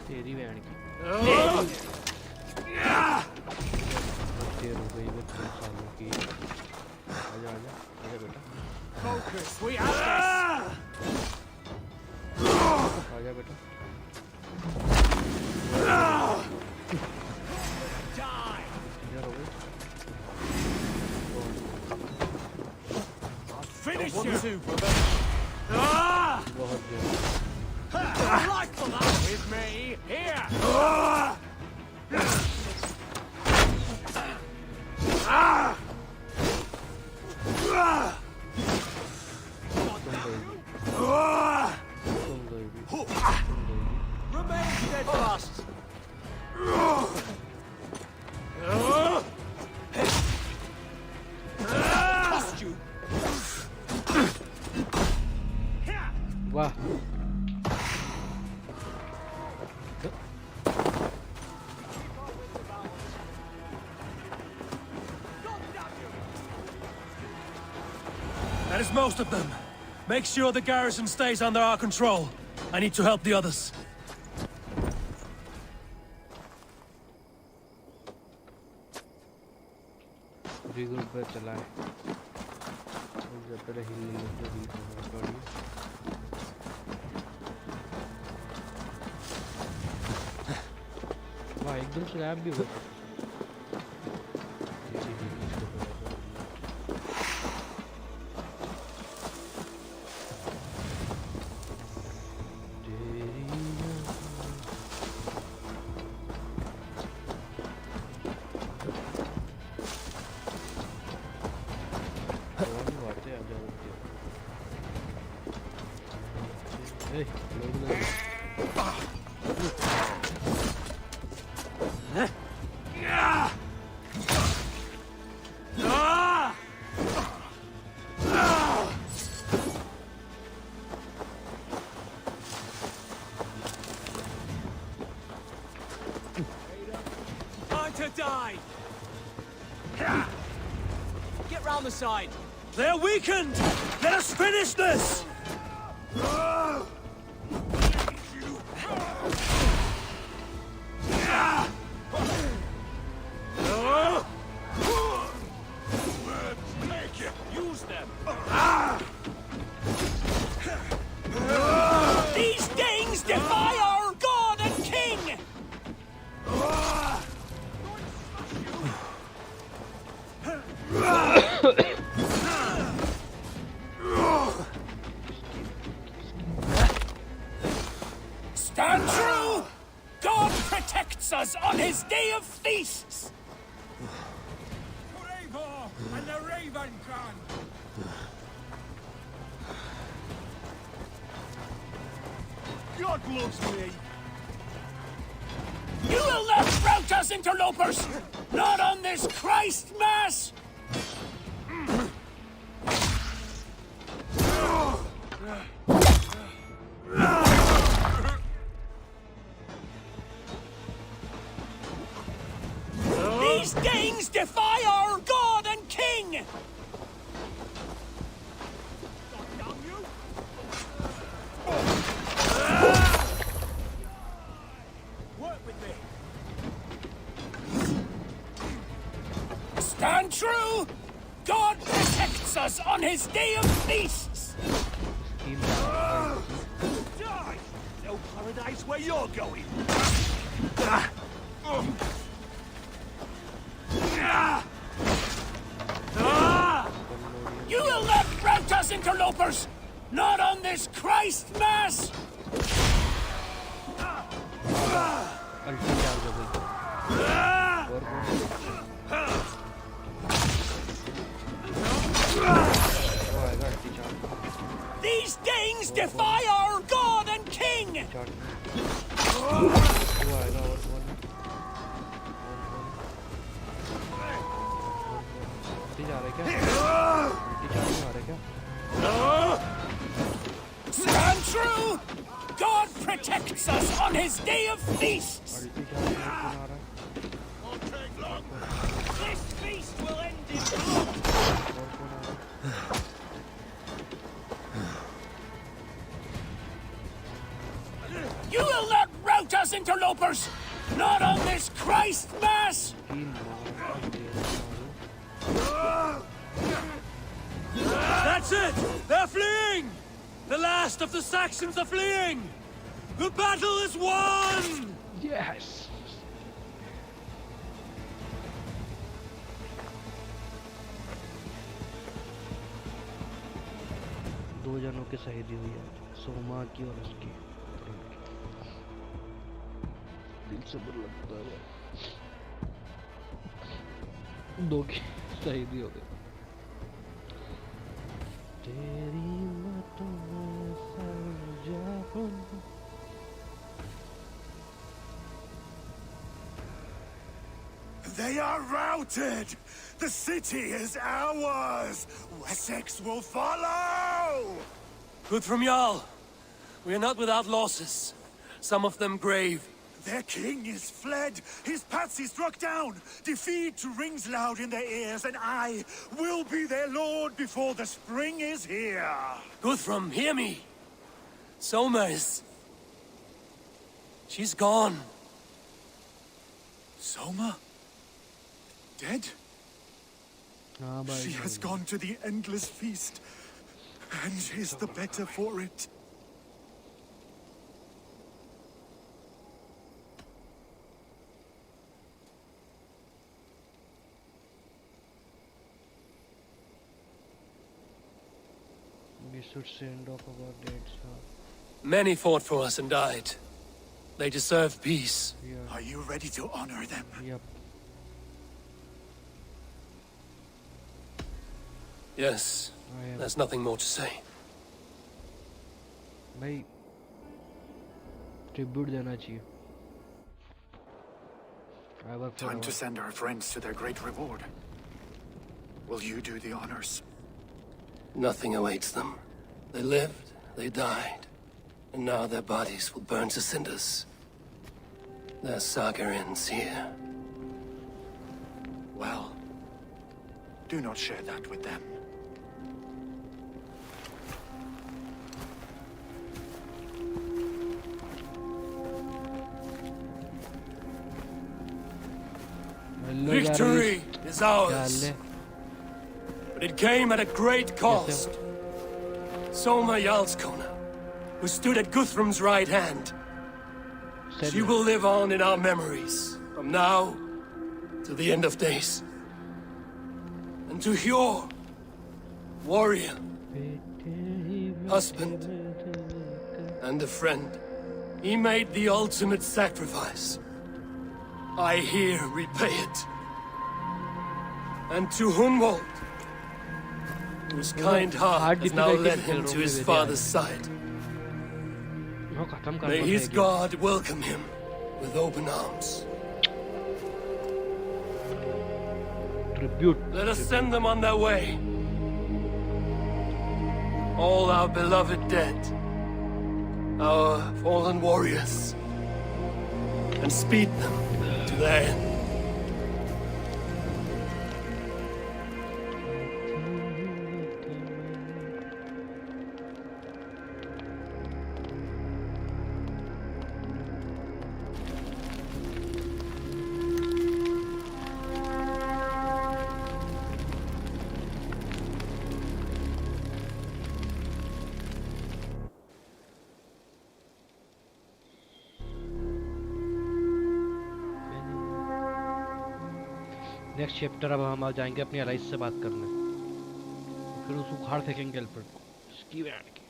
तेरी बहन की. गई वो 3 सालों की आजा आजा आजा बेटा Focus, we have this! आजा बेटा Die! इधर हो गई I'll finish you! बहुत देर Rifle that with me! Here! Remain steadfast! Cost you! वाह That is most of them. Make sure the garrison stays under our control. I need to help the others. Regroup पे चला है जब पहले हिलने लगते ही sorry वाह एकदम स्लैब भी हुआ To die! Get round the side! They're weakened! Let us finish this! Use them! These things defy our god and king! Stand true! God protects us on his day of feasts! Forever and the Raven Clan! God loves me. You will not rout us, interlopers! Not on this Christ Mass! These Danes defy our god and king! Work with me! Stand true! God protects us on his day of feasts! Die! No paradise where you're going! You will not rout us, interlopers! Not on this Christ Mass! These Danes defy our god and king! Stand true! God protects us on his day of feasts! Won't take long! This feast will end in blood! You will not rout us, interlopers! Not on this Christ Mass! That's it! They're fleeing! The last of the Saxons are fleeing! The battle is won! Yes! दो जनों की शहीदी हुई है, सोमा की और उसकी। दिल से बुरा लगता है, दो की शहीदी हो गई। तेरी बातों में समझा They are routed! The city is ours! Wessex will follow! Good from Jarl. We are not without losses. Some of them grave. Their king is fled! His patsy struck down! Defeat rings loud in their ears, and I will be their lord before the spring is here! Guthrum, hear me! Soma is... she's gone. Soma? Dead? She has gone to the endless feast, and is the better for it. We should send off our dates. Many fought for us and died. They deserve peace. Yeah. Are you ready to honor them? Yep. Yes. There's nothing more to say. भाई tribute देना चाहिए. Time to send our friends to their great reward. Will you do the honors? Nothing awaits them. They lived, they died, and now their bodies will burn to cinders. Their saga ends here. Well, do not share that with them. Victory is ours. But it came at a great cost. Soma Jarlskona, who stood at Guthrum's right hand. She will live on in our memories, from now to the end of days. And to Hjor, warrior, husband, and a friend, he made the ultimate sacrifice. I here repay it. And to Hunwald, whose kind heart has now led him to his father's side. May his God welcome him with open arms. Tribute. Let us send them on their way. All our beloved dead, our fallen warriors, and speed them to their end. Next chapter अब हम आ जाएंगे अपनी allies से बात करने, फिर उसको उखाड़ फेंकेंगे एल्फर्ड उसकी बैंड की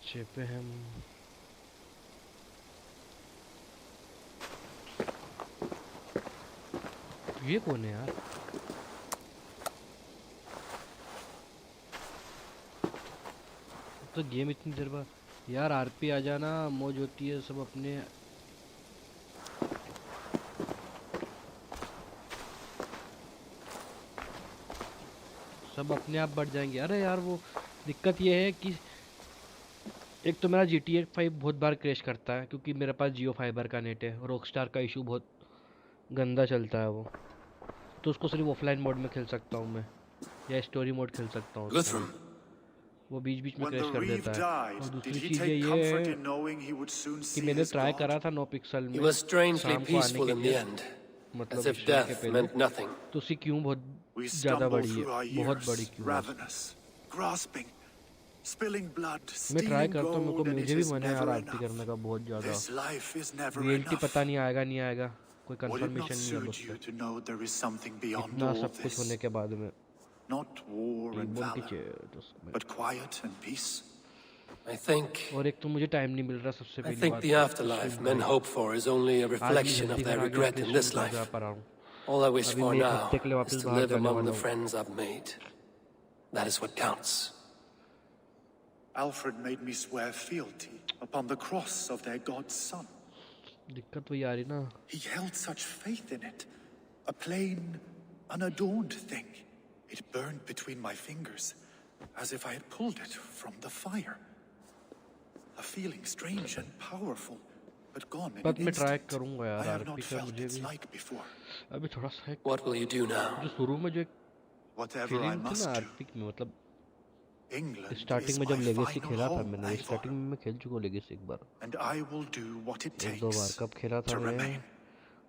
चेपे हम ये कौन है यार? तो गेम इतनी देर बाद यार आरपी आ जाना मौज होती है, सब अपने आप बढ़ जाएंगे. अरे यार वो दिक्कत ये है कि एक तो मेरा GTA 5 बहुत बार क्रैश करता है क्योंकि मेरे पास जियो फाइबर का नेट है, रॉकस्टार का इशू बहुत गंदा चलता है वो, तो उसको सिर्फ ऑफलाइन मोड में खेल सकता हूँ मैं या स्टोरी मोड खेल सकता हूँ, वो बीच बीच में क्रैश कर देता है. और दूसरी चीज़ ये है कि मैंने ट्राई करा था 9 पिक्सल में शाम को आने के लिए, मतलब As if death meant nothing. तो उसकी क्यों बहुत We ज़्यादा stumble बड़ी है, through our बहुत बड़ी years, क्यों है? ravenous, grasping, spilling blood, मैं ट्राई stealing करता हूँ, मेरे को gold, and it मुझे भी is मन है यार never आरती करने enough. का बहुत ज़्यादा। This life is never reality enough. पता नहीं आएगा नहीं आएगा, कोई Would it not कंफर्मेशन नहीं है suit मुझसे। you to know there is something beyond इतना all सब कुछ होने this? के बाद में Not war and बोल के valor, चाहिए but quiet and peace. I think और एक तो मुझे टाइम नहीं मिल रहा सबसे I पहली think बात। the afterlife men hope for is only a reflection of their regret in this life. All I wish for now is to live among the friends I've made. That is what counts. Alfred made me swear fealty upon the cross of their god's son. दिक्कत वही आ रही ना। He held such faith in it, a plain, unadorned thing. It burned between my fingers, as if I had pulled it from the fire. A feeling strange and powerful, but gone in an मैं try instant. करूँगा I यार have Aarti not का, felt मुझे its भी like before. अभी थोड़ा सा What will you do now? जो शुरू में जो Whatever I फीलिंग थी must ना do. आरती में, मतलब England स्टार्टिंग is में my जब लेगेसी final खेला था home, मैंने, Eivor, स्टार्टिंग में मैं खेल चुका हूँ लेगेसी एक बार, and I will do what it एक दो बार। takes कब खेला था to मैं? remain.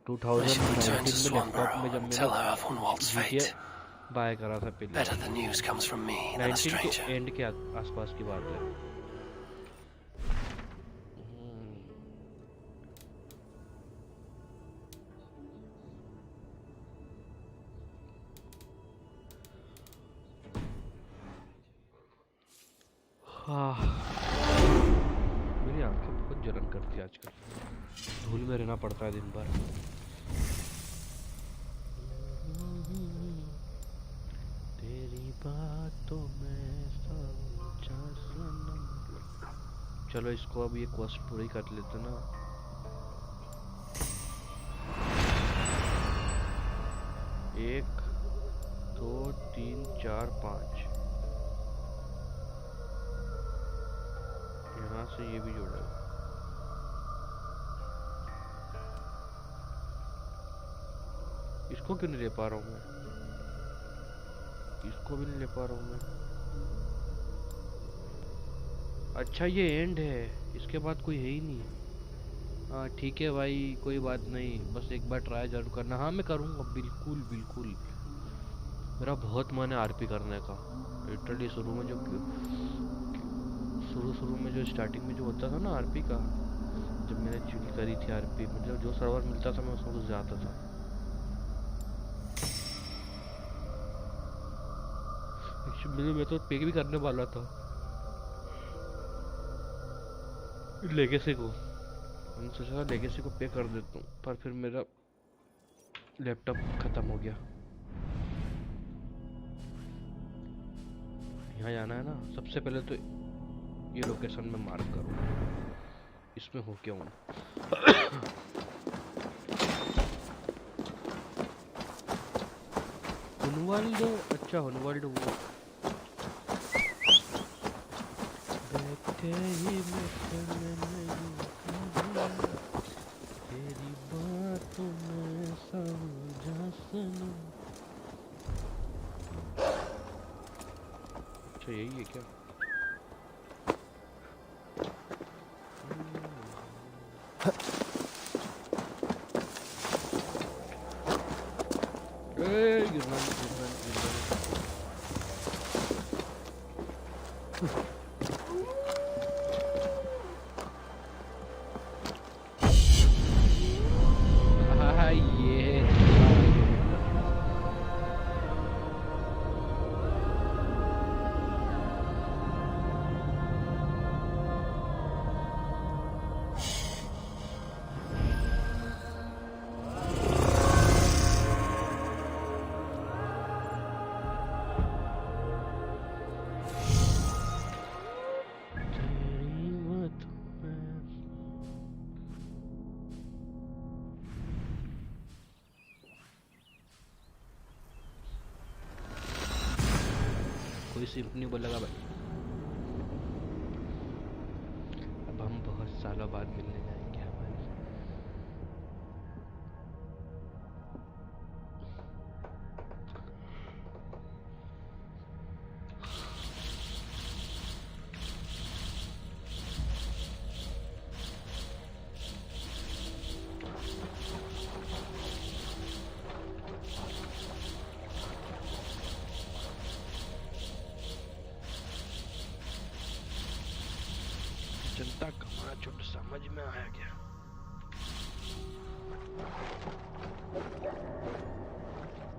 2019 में लैपटॉप में जब Tell her of Hunwald's मैंने fate. बाय करा था पहले। Better the news comes from me than a 19 stranger. के एंड के आसपास की बात है। मेरी आंखें बहुत जलन करती है आजकल, धूल में रहना पड़ता है दिन भर। तेरी बातों में समझा सनम। चलो इसको अब ये क्वेस्ट पूरी कर लेते ना। एक, दो, तीन, चार, पाँच, यहाँ से ये भी जोड़ा। इसको क्यों नहीं ले पा रहा हूँ मैं? इसको भी नहीं ले पा रहा हूँ मैं। अच्छा ये एंड है, इसके बाद कोई है ही नहीं। हाँ ठीक है भाई, कोई बात नहीं, बस एक बार ट्राई जरूर करना। हाँ मैं करूँगा, बिल्कुल बिल्कुल। मेरा बहुत मन है आरपी करने का। लिटरली शुरू में जो स्टार्टिंग में जो होता था ना आरपी का, जब मैंने चुनी करी थी आरपी, मतलब जो सर्वर मिलता था मैं उसमें घुस जाता था। मैं तो पे भी करने वाला था लेगेसी को, मैंने सोचा था लेगेसी को पे कर देता हूँ, पर फिर मेरा लैपटॉप खत्म हो गया। यहाँ जाना है ना, सबसे पहले तो ये लोकेशन में मार्क करूँ, इसमें हो क्या हूँ। हुनवाल्ड, अच्छा हुनवाल्ड वो ही तेरी बातों में समझा सनम। अच्छा यही है क्या? सिंपनी बोलेगा भाई। अब हम बहुत सालों बाद मिलने जाएंगे हमारे। जनता का छोटा समझ में आया क्या?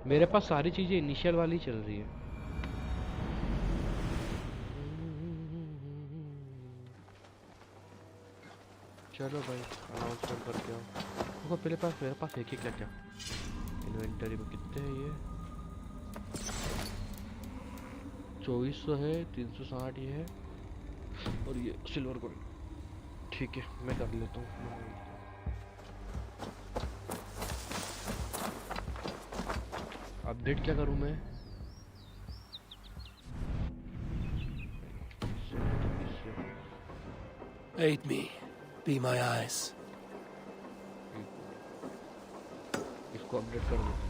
मेरे पास सारी चीजें इनिशियल वाली चल रही है। चलो भाई अनाउंसमेंट करते हो। देखो पहले मेरे पास एक ही क्या इन्वेंटरी में कितने हैं ये? 2400 है, 360 ये है और ये सिल्वर कॉइन। ठीक है मैं कर लेता हूँ। अपडेट क्या करूँ मैं? Aid me. Be my eyes. इसको अपडेट कर देता हूँ।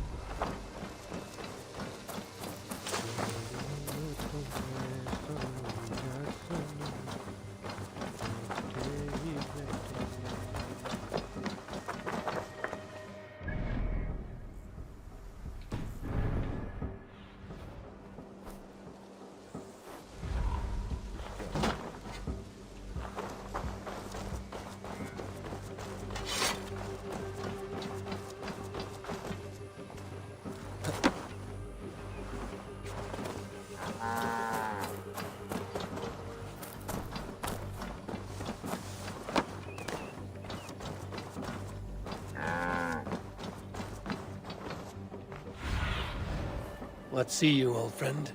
What see you, old friend?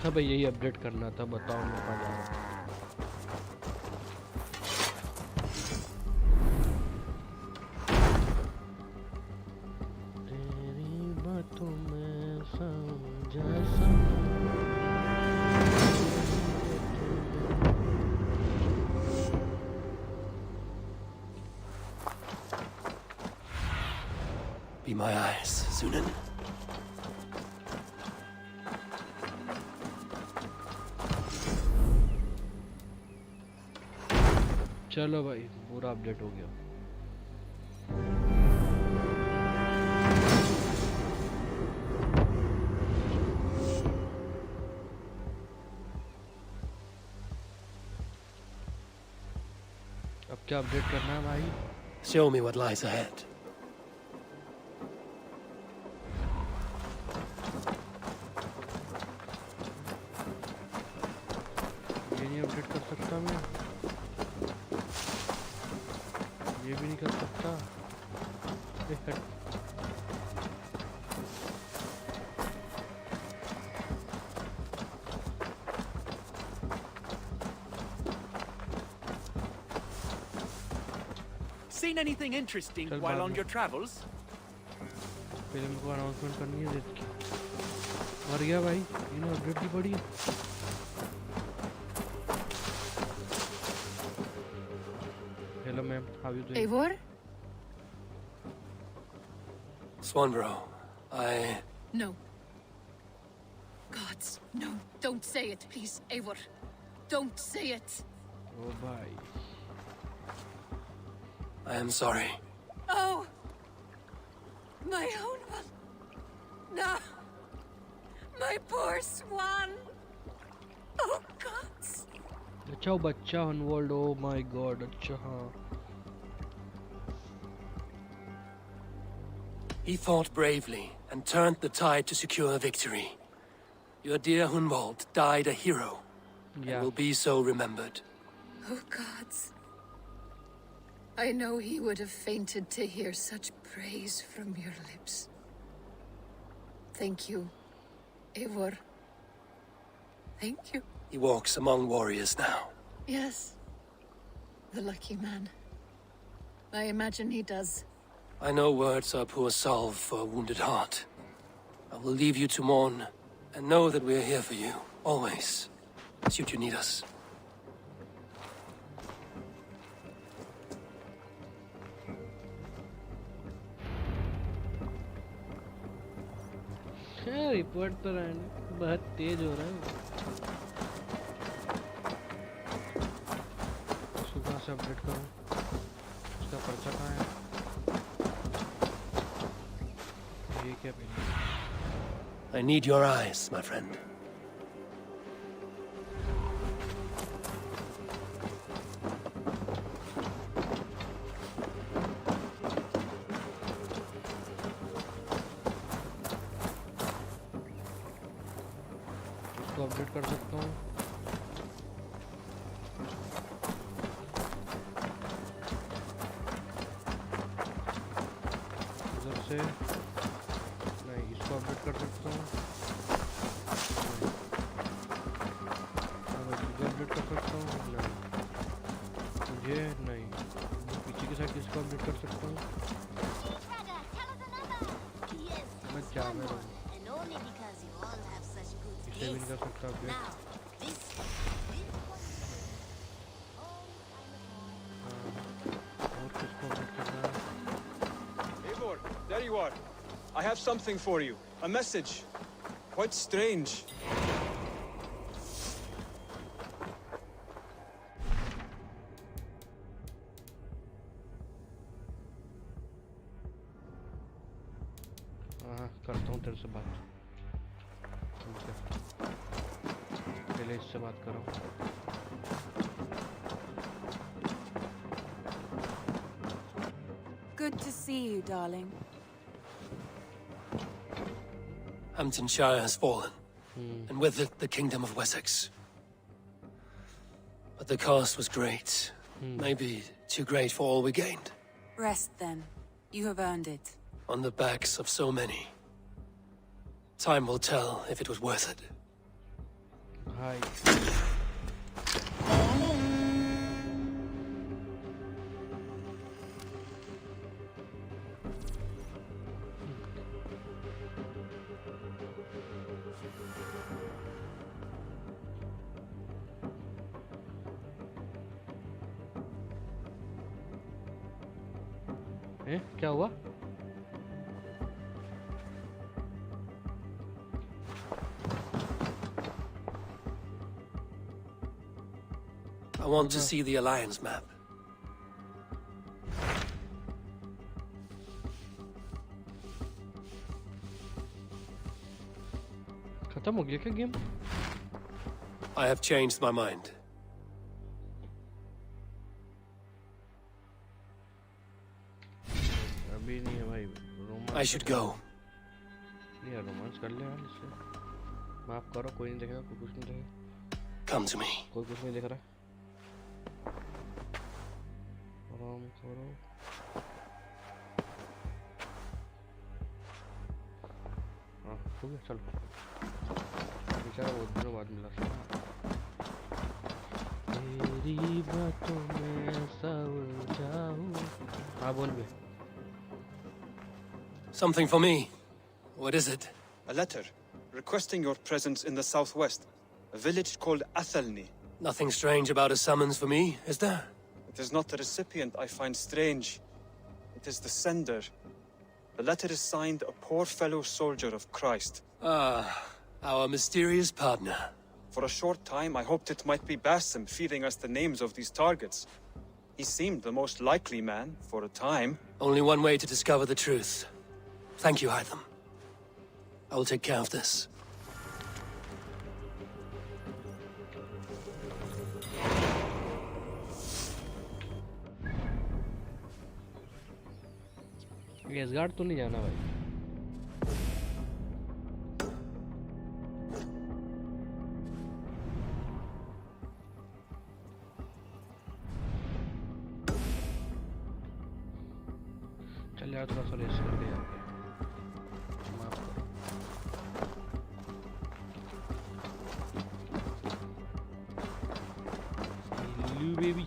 हाँ भाई यही अपडेट करना था, बताओ मैं कहाँ जा रहा हूँ। तेरी बातों में समझा Be my eyes, Zunin. चलो भाई पूरा अपडेट हो गया। अब क्या अपडेट करना है भाई? Show me what lies ahead. ये नहीं अपडेट कर सकता मैं, ये भी नहीं कर सकता। Seen anything interesting while on your travels? पहले मेरे को अनाउंसमेंट करनी है देख के। मर गया भाई, इन्हें अपडेट की पड़ी। Hello ma'am, how are you doing? Eivor? Swanbro, No. Gods, no. Don't say it, please, Eivor. Don't say it. Oh bye. I am sorry. Oh! My own one. No. My poor swan. Oh, gods. अच्छा वो बच्चा अनवर्ल्ड, oh my god, अच्छा हाँ। He fought bravely and turned the tide to secure victory. Your dear Hunwald died a hero and will be so remembered. Oh, gods. I know he would have fainted to hear such praise from your lips. Thank you, Eivor. Thank you. He walks among warriors now. Yes. The lucky man. I imagine he does. I know words are poor salve for a wounded heart. I will leave you to mourn, and know that we are here for you, always, should you need us. Report तो बहुत तेज हो रहा है। सुबह से update करूँ, उसका पर्चा कहाँ है? ये क्या पहले? I need your eyes, my friend. Update कर सकता हूँ। इधर से नहीं, इसको अपडेट कर सकता हूँ। अपडेट कर सकता हूँ नहीं, मुझे नहीं। पीछे के साइड किसको अपडेट कर सकता हूँ? मैं क्या में रहूँ, इसे भी नहीं कर सकता अपडेट। और किसको अपडेट करना है? Eivor, there you are. I have something for you. A message. Quite strange. हाँ, करता हूँ तेरे से बात। पहले इससे बात करो। Good to see you, darling. Hamptonshire has fallen, and with it the Kingdom of Wessex. But the cost was great. Maybe too great for all we gained. Rest then. You have earned it. On the backs of so many. Time will tell if it was worth it. Hi. क्या हुआ? I want to see the Alliance map. खत्म हो गया क्या game? I have changed my mind. अभी नहीं है भाई, I should go. नहीं, रोमांस कर ले यार इससे। माफ करो, कोई नहीं देखेगा, कोई कुछ नहीं देखेगा। Come to me. कोई कुछ नहीं देख रहा। आराम करो। हाँ, हो गया, चलो। बेचारा बहुत दिनों बाद मिला था। तेरी बातों में ऐसा उलझाऊं। हाँ, बोल बे। Something for me. What is it? A letter requesting your presence in the southwest, a village called Athelney. Nothing strange about a summons for me, is there? It is not the recipient I find strange. It is the sender. The letter is signed a poor fellow soldier of Christ. Ah, our mysterious partner. For a short time, I hoped it might be Basim feeding us the names of these targets. He seemed the most likely man, for a time. Only one way to discover the truth. Thank you, Hytham. I will take care of this. गैसगार्ड तो नहीं जाना भाई। चल यार, थोड़ा सा rest करके जाते हैं। माफ करो। Hello, baby.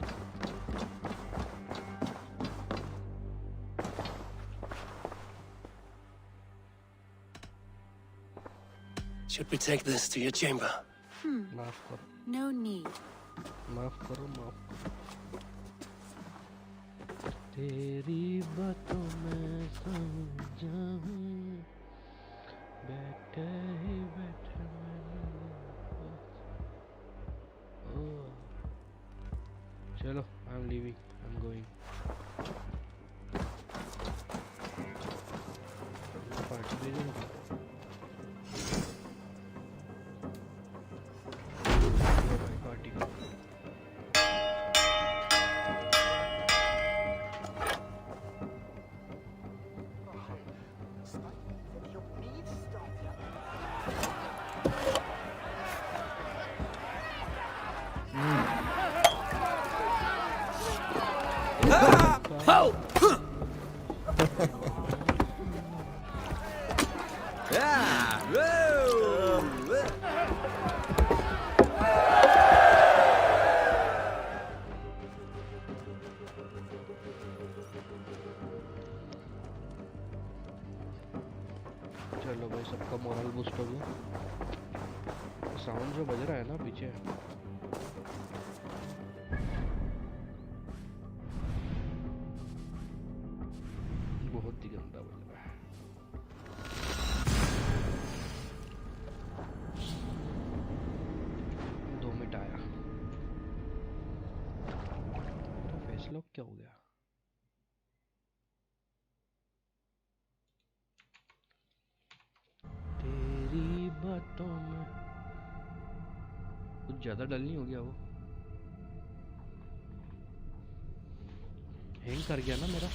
Should we take this to your chamber? माफ करो। No need. माफ करो, माफ करो। तेरी बातों में समझाऊं, बैठे ही बैठे चलो, I'm leaving, I'm going. Party दे दूँ क्या? पार्टी का चलो भाई सबका मोरल बूस्ट हो गया। साउंड जो बज रहा है ना पीछे, बहुत ही गंदा बज रहा है। दो मिनट आया। मेरा फेस लॉक क्या हो गया? तेरी बातों में कुछ ज्यादा डल नहीं हो गया? वो हैंग कर गया ना मेरा।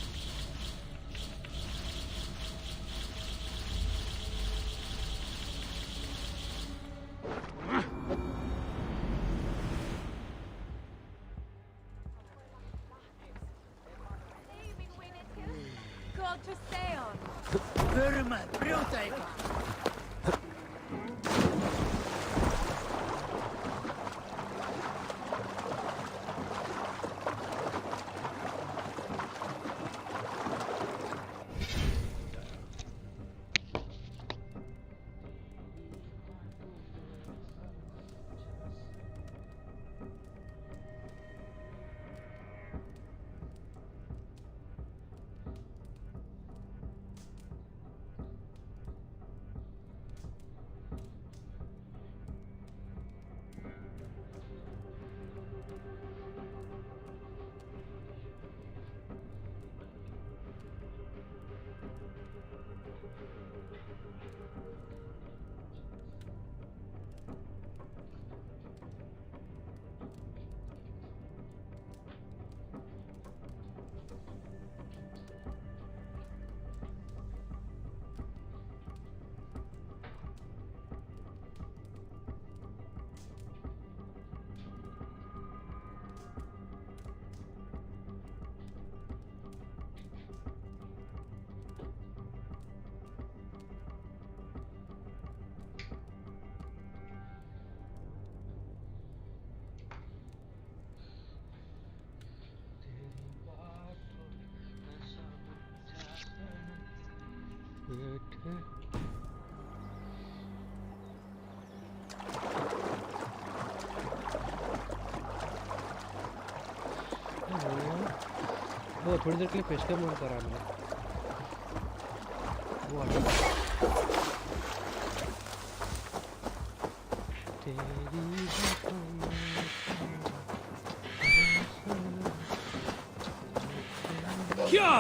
वो थोड़ी देर के लिए फेसकैम ऑन करा मैंने। वो आ गया। क्या?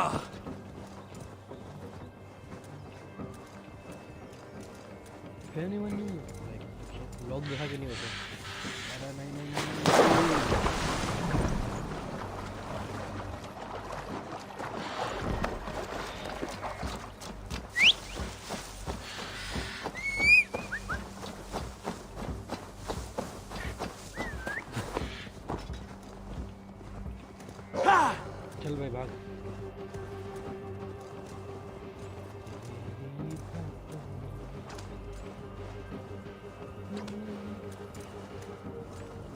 Anyone knew? Like, log देखा कि नहीं होता? अरे नहीं। चल भाई भाग।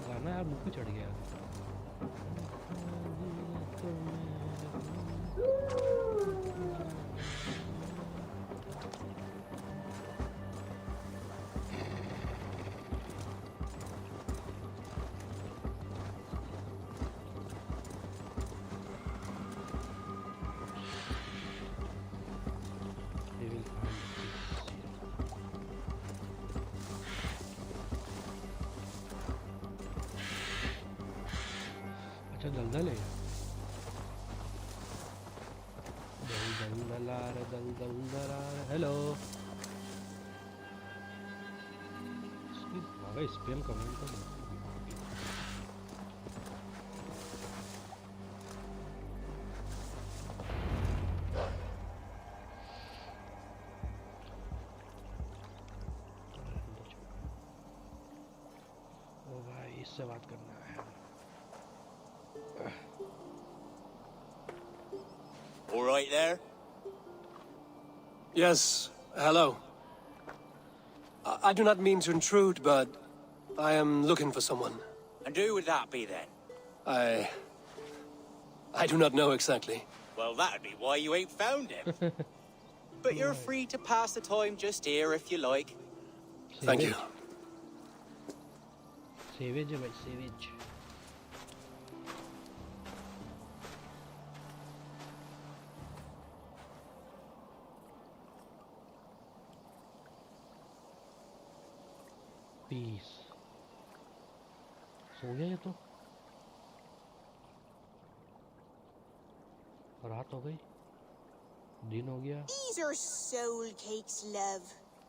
गाना यार मुझ पे चढ़ गया। अच्छा दलदल है। दलदलार हेलो। स्पैम कमेंट कर। ओ भाई इससे बात करना है। right there? Yes, hello. I do not mean to intrude, but I am looking for someone. And who would that be then? I do not know exactly. Well, that'd be why you ain't found him. But you're free to pass the time just here if you like. Thank you. Savage, but savage. Peace. सो गया ये तो रात हो गई दिन हो गया. These are soul cakes, love.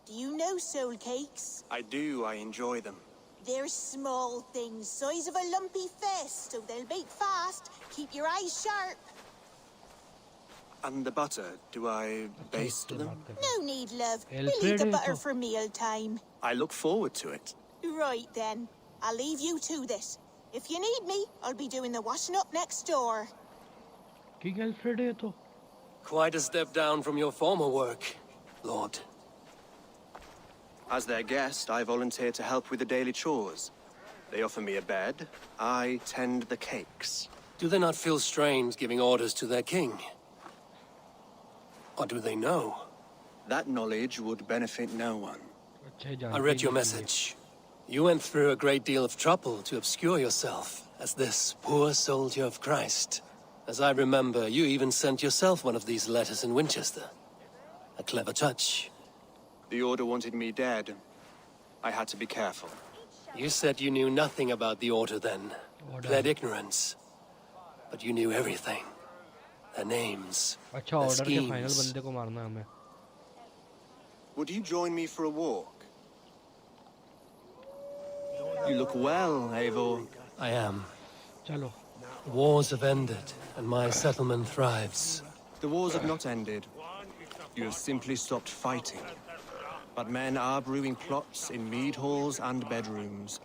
Do you know soul cakes? I do. I enjoy them. They're small things, size of a lumpy fist, so they'll bake fast. Keep your eyes sharp. And the butter, do I baste them? No need, love. We'll leave the butter for meal time. I look forward to it. Right then. I'll leave you to this. If you need me, I'll be doing the washing up next door. Quite a step down from your former work, Lord. As their guest, I volunteer to help with the daily chores. They offer me a bed. I tend the cakes. Do they not feel strange giving orders to their king? Or do they know? That knowledge would benefit no one. I read your message. You went through a great deal of trouble to obscure yourself as this poor soldier of Christ. As I remember, you even sent yourself one of these letters in Winchester. A clever touch. The Order wanted me dead. I had to be careful. You said you knew nothing about the Order then. Pled ignorance. But you knew everything. Their names, their schemes. Would you join me for a walk? You look well, Eivor. I am. Wars have ended, and my settlement thrives. The wars have not ended. You have simply stopped fighting. But men are brewing plots in mead halls and bedrooms.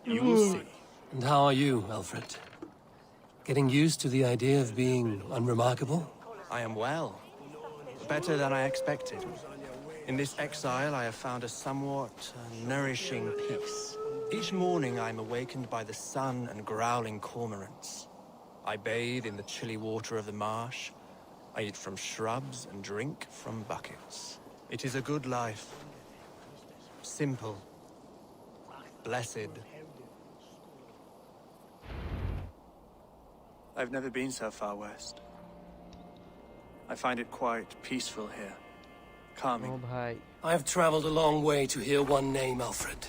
You will see. And how are you, Alfred? Getting used to the idea of being unremarkable? I am well. Better than I expected. In this exile, I have found a somewhat nourishing peace. Each morning, I am awakened by the sun and growling cormorants. I bathe in the chilly water of the marsh. I eat from shrubs and drink from buckets. It is a good life. Simple. Blessed. I've never been so far west. I find it quite peaceful here. Calming. I have traveled a long way to hear one name, Alfred.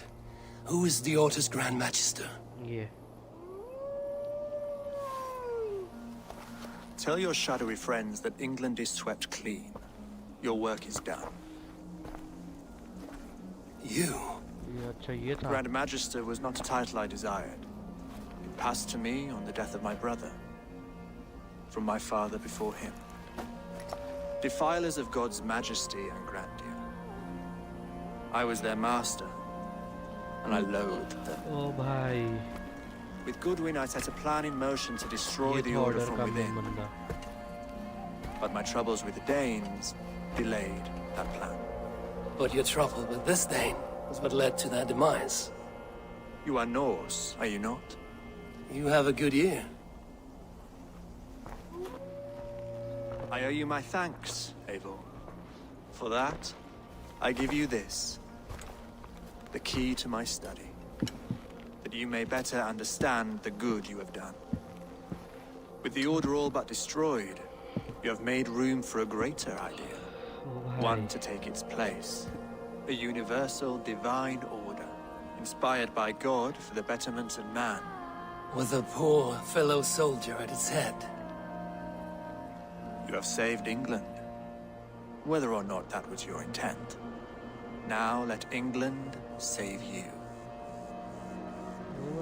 Who is the Order's Grand Magister? Tell your shadowy friends that England is swept clean. Your work is done. You? Grand Magister was not a title I desired. It passed to me on the death of my brother. From my father before him. Defilers of God's majesty and grandeur. I was their master, and I loathed them. With Goodwin, I set a plan in motion to destroy the Order from within. But my troubles with the Danes delayed that plan. But your trouble with this Dane was what led to their demise. You are Norse, are you not? You have a good ear. I owe you my thanks, Eivor. For that, I give you this. The key to my study. That you may better understand the good you have done. With the Order all but destroyed, you have made room for a greater idea. One to take its place. A universal divine order, inspired by God for the betterment of man. With a poor fellow soldier at its head. You have saved England. Whether or not that was your intent. Now let England save you.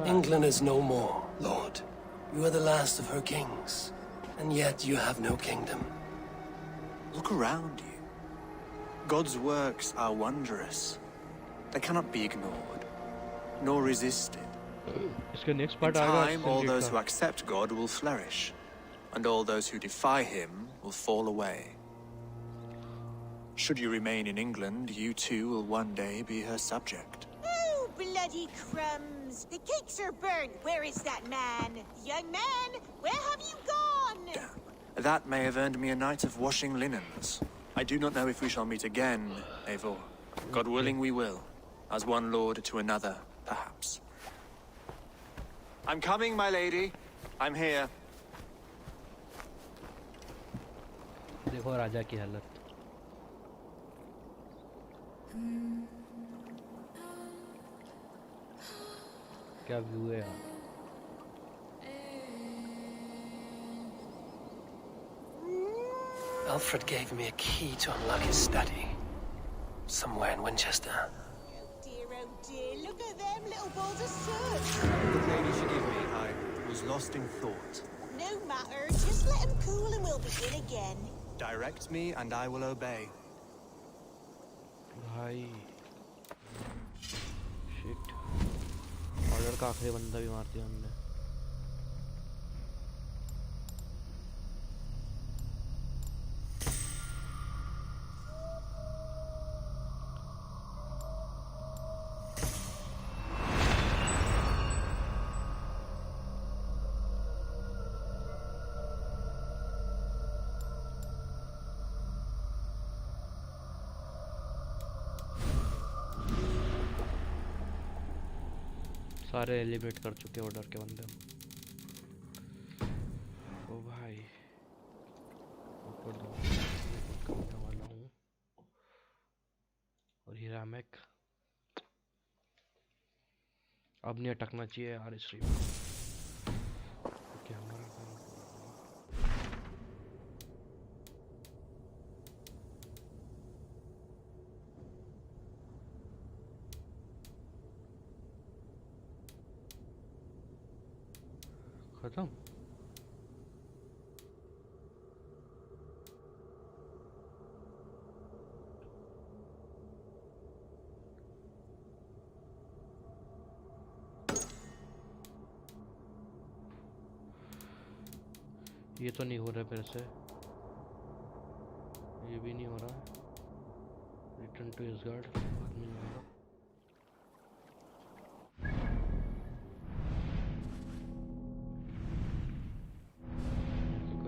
England is no more, Lord. You are the last of her kings. And yet you have no kingdom. Look around you. God's works are wondrous. They cannot be ignored, nor resisted. In time, all those who accept God will flourish. and all those who defy him will fall away. Should you remain in England, you too will one day be her subject. Oh, bloody crumbs! The cakes are burnt. Where is that man? Young man, where have you gone? Damn. That may have earned me a night of washing linens. I do not know if we shall meet again, Eivor. God willing we will. As one lord to another, perhaps. I'm coming, my lady. I'm here. देखो राजा की हालत. क्या view है यार. Alfred gave me a key to unlock his study. Somewhere in Winchester. Oh dear, look at them little balls of soot. Good lady, forgive me. I was lost in thought. No matter, just let them cool and we'll begin again. Direct me and I will obey. भाई. Shit. Order का आखिरी बंदा भी मार दिया हमने. सारे eliminate कर चुके ऑर्डर के बंदे. ओ भाई ऊपर दो करने वाला हूँ. और ये रैमेक अब नहीं अटकना चाहिए यार इस स्ट्रीम. कैमरा खत्म. ये तो नहीं हो रहा फिर से. ये भी नहीं हो रहा. रिटर्न टू हिज गार्ड बाद में नहीं हो रहा.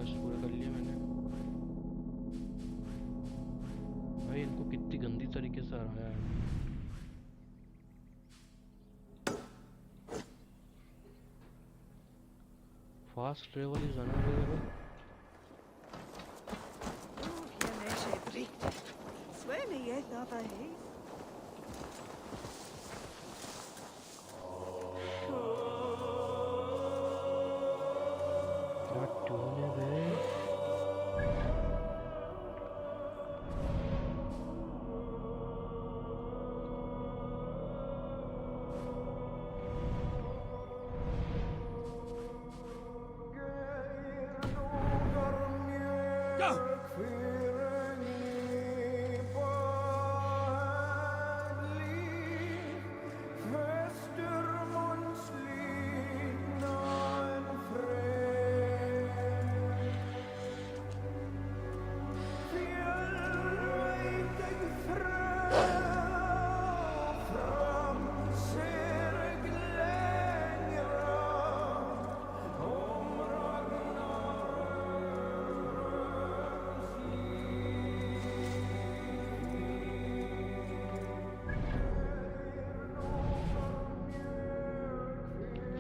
पूरा कर लिया मैंने. भाई इनको कितनी गंदी तरीके से हराया है. Fast travel is unavailable.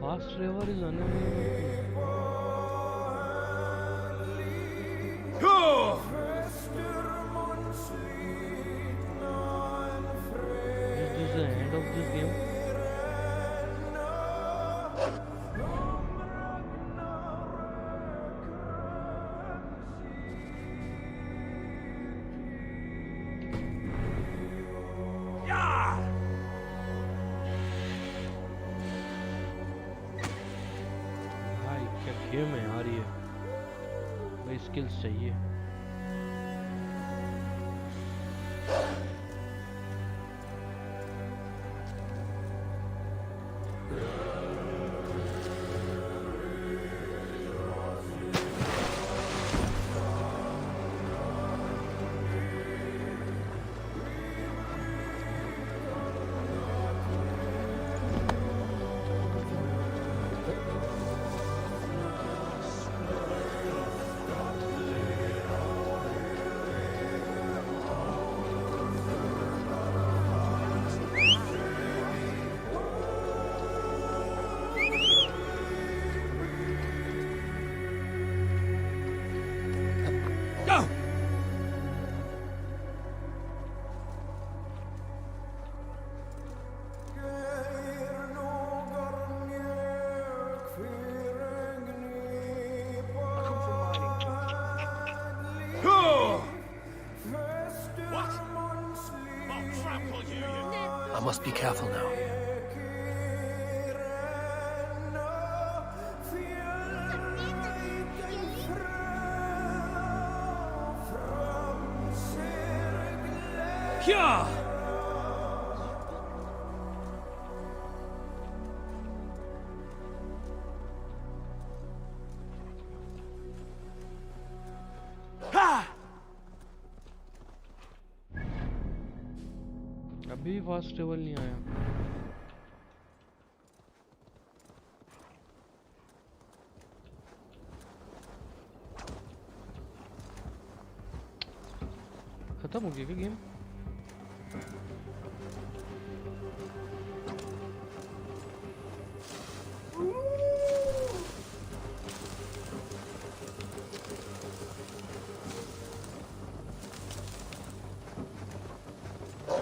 Fast travel is unavailable. Go! Is this the end of this game? Game है यार ये. भाई स्किल्स चाहिए. must be careful now. Yeah! अभी फास्ट ट्रेवल नहीं आया। खत्म हो गया क्या game?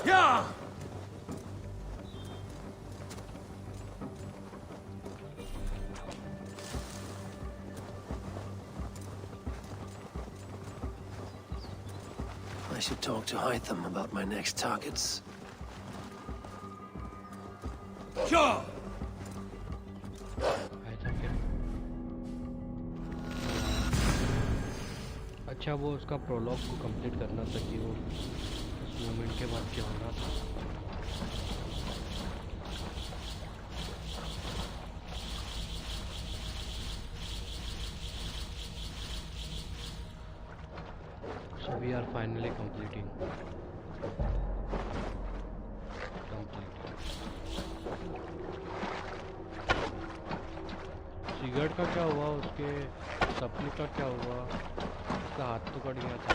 Yeah! I should talk to Hytham about my next targets. Sure! अच्छा वो उसका प्रोलॉग को कंप्लीट करना था कि वो उस मोमेंट के बाद क्या होना था। So we are finally completing. Cigarette का क्या हुआ, उसके सपने का क्या हुआ, उसका हाथ तो कट गया था।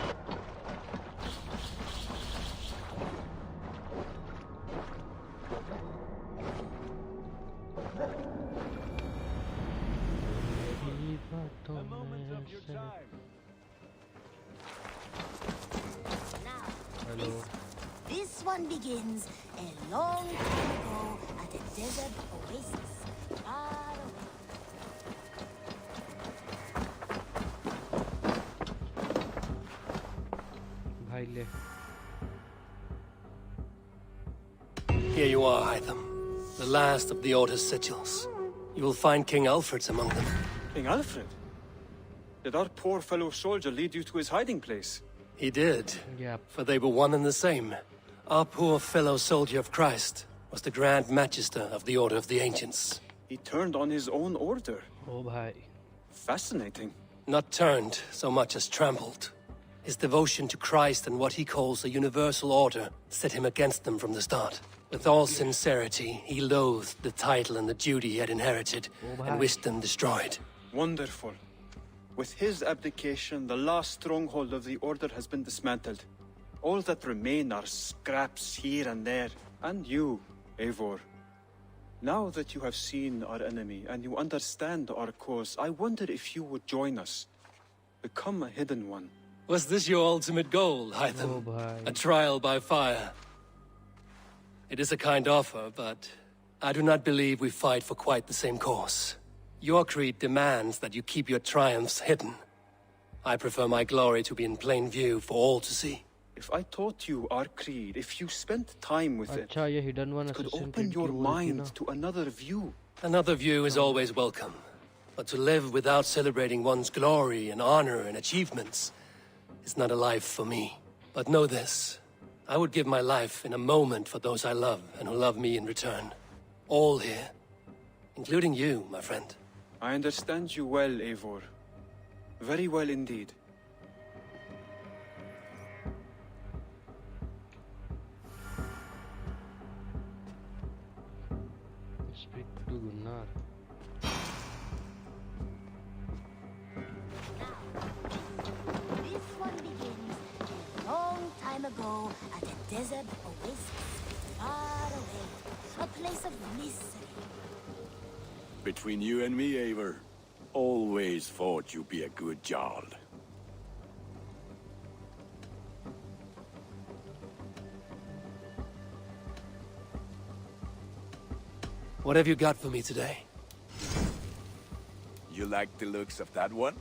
This one begins a long time ago at a desert oasis. भाई ले। Here you are, Hytham. The last of the Order's sigils. You will find King Alfred's among them. King Alfred? Did our poor fellow soldier lead you to his hiding place? He did. Yep. For they were one and the same. Our poor fellow soldier of Christ was the Grand Magister of the Order of the Ancients. He turned on his own order. Oh, bhai. Fascinating. Not turned so much as trampled. His devotion to Christ and what he calls a universal order set him against them from the start. With all sincerity, he loathed the title and the duty he had inherited and wished them destroyed. Wonderful. With his abdication, the last stronghold of the Order has been dismantled. All that remain are scraps here and there. And you, Eivor. Now that you have seen our enemy and you understand our cause, I wonder if you would join us. Become a hidden one. Was this your ultimate goal, Hytham? A trial by fire? It is a kind offer, but I do not believe we fight for quite the same cause. Your creed demands that you keep your triumphs hidden. I prefer my glory to be in plain view for all to see. If I taught you our creed, if you spent time with it, it could open your mind to another view. Another view is always welcome. But to live without celebrating one's glory and honor and achievements is not a life for me. But know this, I would give my life in a moment for those I love and who love me in return. All here, including you, my friend. I understand you well, Eivor. Very well indeed. Speak to Gunnar. This one begins a long time ago at a desert oasis, far away, a place of mystery. Between you and me, Eivor, always thought you'd be a good Jarl. What have you got for me today? You like the looks of that one?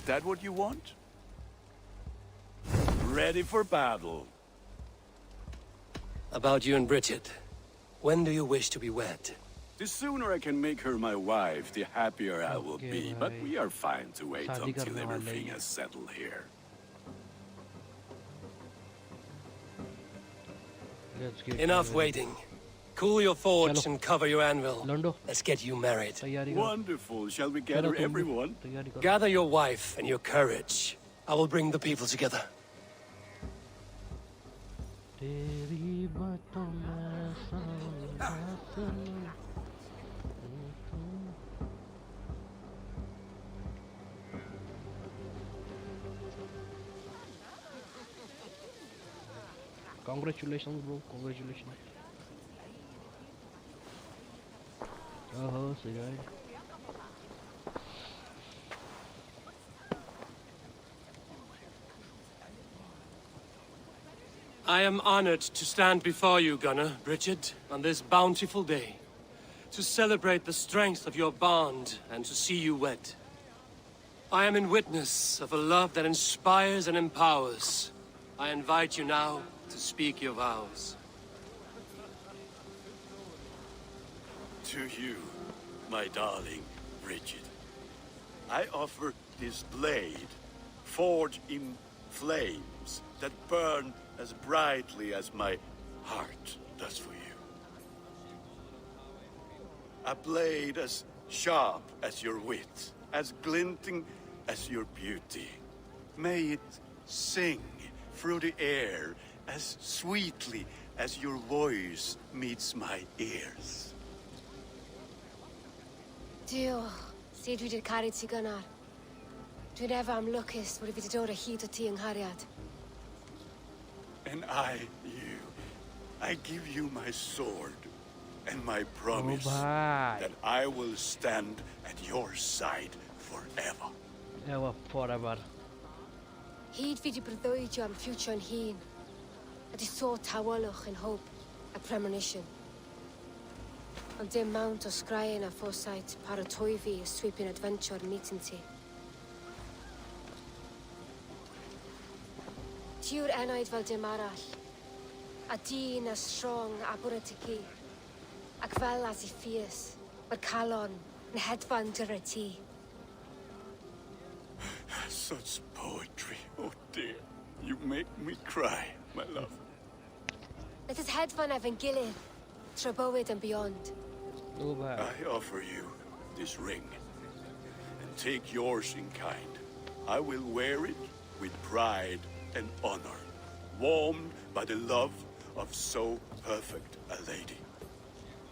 that what you want? Ready for battle. About you and Bridget. When do you wish to be wed? The sooner I can make her my wife, the happier I will be. But we are fine to wait until everything is settled here. Enough waiting. Cool your forge and cover your anvil. Let's get you married. Wonderful. Shall we gather everyone? Gather your wife and your courage. I will bring the people together. Congratulations, bro. Congratulations. Oh, see guys. I am honored to stand before you, Gunnar, Bridget, on this bountiful day, to celebrate the strength of your bond and to see you wed. I am in witness of a love that inspires and empowers. I invite you now to speak your vows. To you, my darling Bridget, I offer this blade, forged in flames that burn as brightly as my heart does for you. A blade as sharp as your wit, as glinting as your beauty. May it sing through the air as sweetly as your voice meets my ears. Dio, see dwi 'di caru ti Gunnar. Dwi'n efo am lwcus bod fi 'di dod o hyd o ti yng nghariad. And I give you my sword and my promise that I will stand at your side forever. Forever. Hyd fi 'di breuddwydio am ffiwtio yn hun. A di sôn tawelwch yn hope a premonition. Ond dim mount o sgraen a foresight paratoi fi a sweeping adventure meeting ti. Ti yw'r enaid fel dim arall. A dyn as strong a bwrdd ti ci. Ac fel as I fierce, mae'r calon yn hedfan dyr ti. Such poetry, oh dear. You make me cry, my love. Let us hedfan efo'n gilydd, trwy bywyd and beyond. I offer you this ring, and take yours in kind. I will wear it with pride and honor, warmed by the love of so perfect a lady.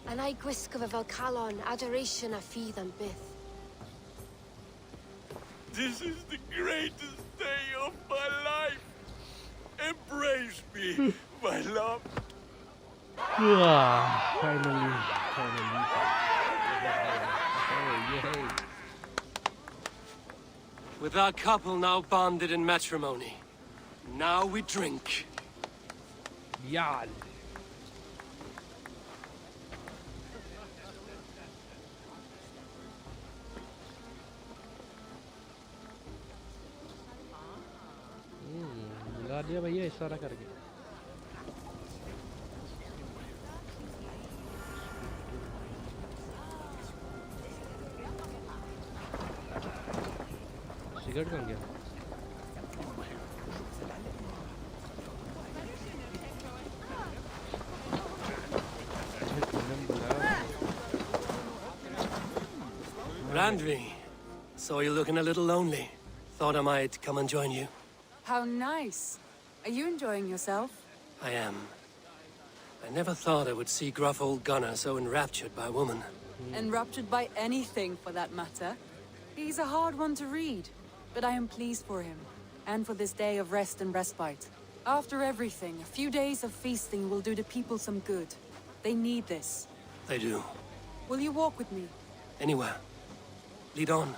And I gwisgo fe fel calon, adoration a ffydd am byth. This is the greatest day of my life. Embrace me, my love. Finally. Yay. With our couple now bonded in matrimony, now we drink. Yan. लगा दिया भैया इस सारा करके cigarette कौन गया Randvi, saw you looking a little lonely. Thought I might come and join you. How nice. Are you enjoying yourself? I am. I never thought I would see gruff old Gunnar so enraptured by a woman. Enraptured by anything, for that matter. He's a hard one to read, but I am pleased for him, and for this day of rest and respite. After everything, a few days of feasting will do the people some good. They need this. They do. Will you walk with me? Anywhere. Lead on.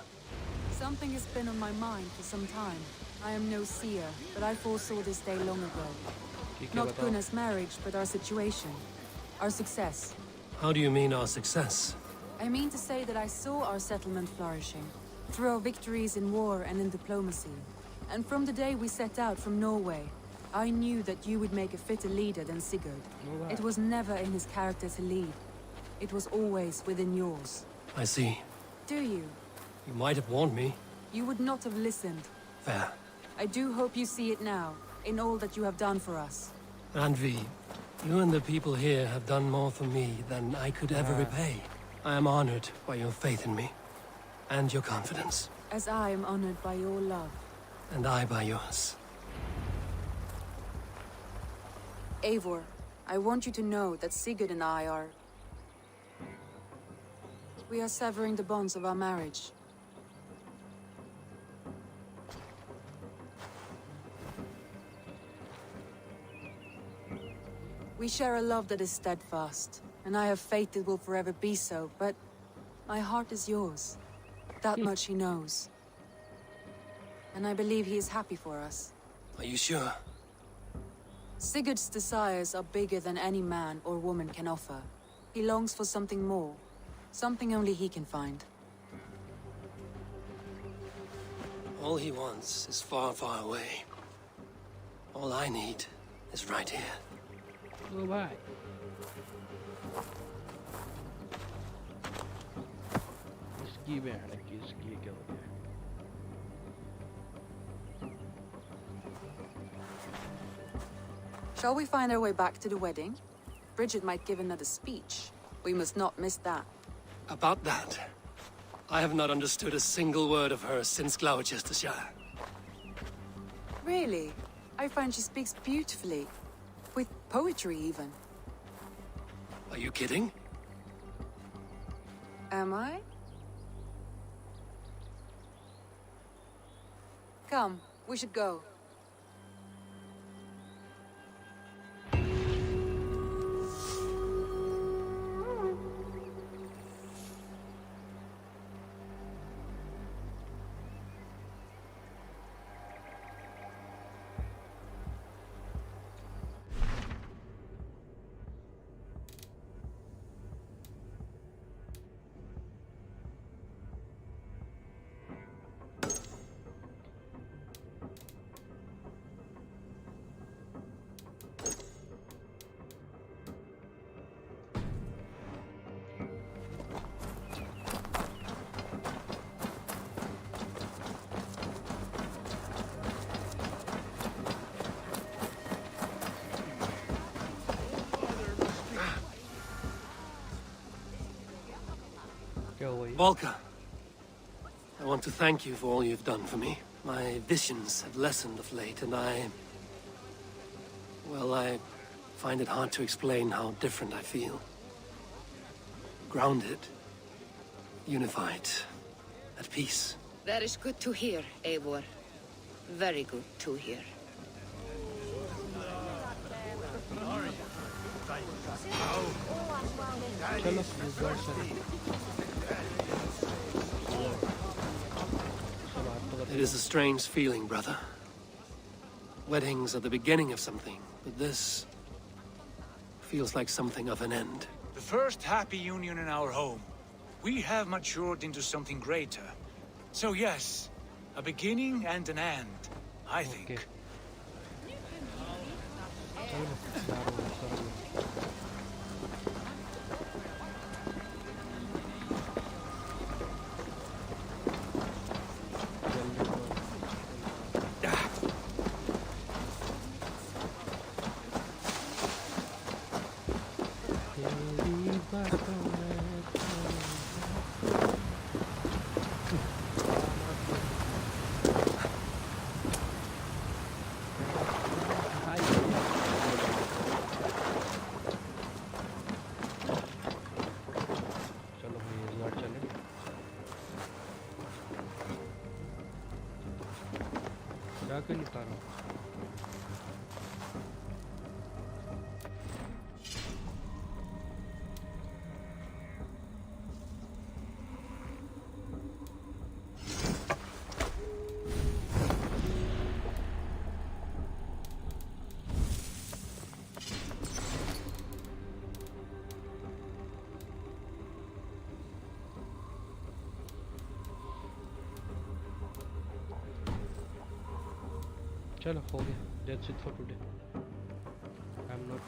Something has been on my mind for some time. I am no seer, but I foresaw this day long ago. Not Gunnar's marriage, but our situation. Our success. How do you mean our success? I mean to say that I saw our settlement flourishing. through our victories in war and in diplomacy. And from the day we set out from Norway, I knew that you would make a fitter leader than Sigurd. It was never in his character to lead. It was always within yours. I see. Do you? You might have warned me. You would not have listened. Fair. I do hope you see it now, in all that you have done for us. Randvi, you and the people here have done more for me than I could ever repay. I am honored by your faith in me, and your confidence. As I am honored by your love. And I by yours. Eivor, I want you to know that Sigurd and I are... We are severing the bonds of our marriage. We share a love that is steadfast, and I have faith it will forever be so, but my heart is yours. That much he knows. And I believe he is happy for us. Are you sure? Sigurd's desires are bigger than any man or woman can offer. He longs for something more. Something only he can find. All he wants is far, far away. All I need is right here. Goodbye. इसकी बहन की इसकी क्या हो गया? Shall we find our way back to the wedding? Bridget might give another speech. We must not miss that. About that, I have not understood a single word of hers since Gloucestershire. Really? I find she speaks beautifully. With poetry, even. Are you kidding? Am I? Come, we should go. Volker, I want to thank you for all you've done for me. My visions have lessened of late, and well, I find it hard to explain how different I feel. Grounded, unified, at peace. That is good to hear, Eivor. Very good to hear. It is a strange feeling, brother. Weddings are the beginning of something, but this feels like something of an end. The first happy union in our home. We have matured into something greater. So yes, a beginning and an end, I think. चलो हो गया, that's it for today. I'm not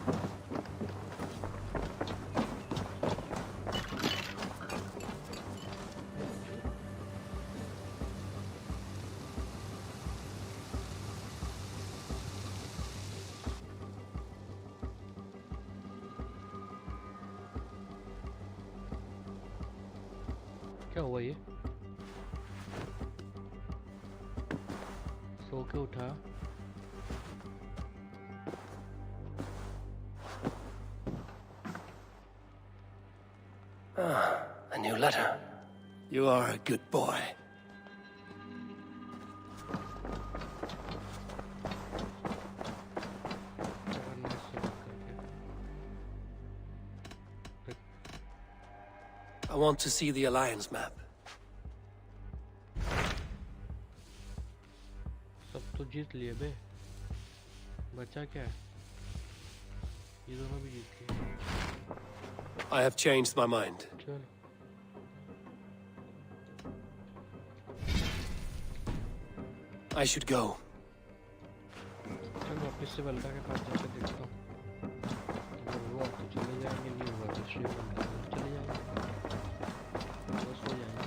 क्या हुआ ये? सो के उठा। A new letter. You are a good boy. I want to see the Alliance map. सब तो जीत लिए बे, बचा क्या है? ये दोनों भी जीत गए। I have changed my mind. चलो। I should go. चलो ऑफिस से बल्ला के पास जाके देखता हूँ। अगर वो तो चले जाएंगे, नहीं हुआ तो श्री बल्ला चले जाएंगे। बस हो जाएंगे।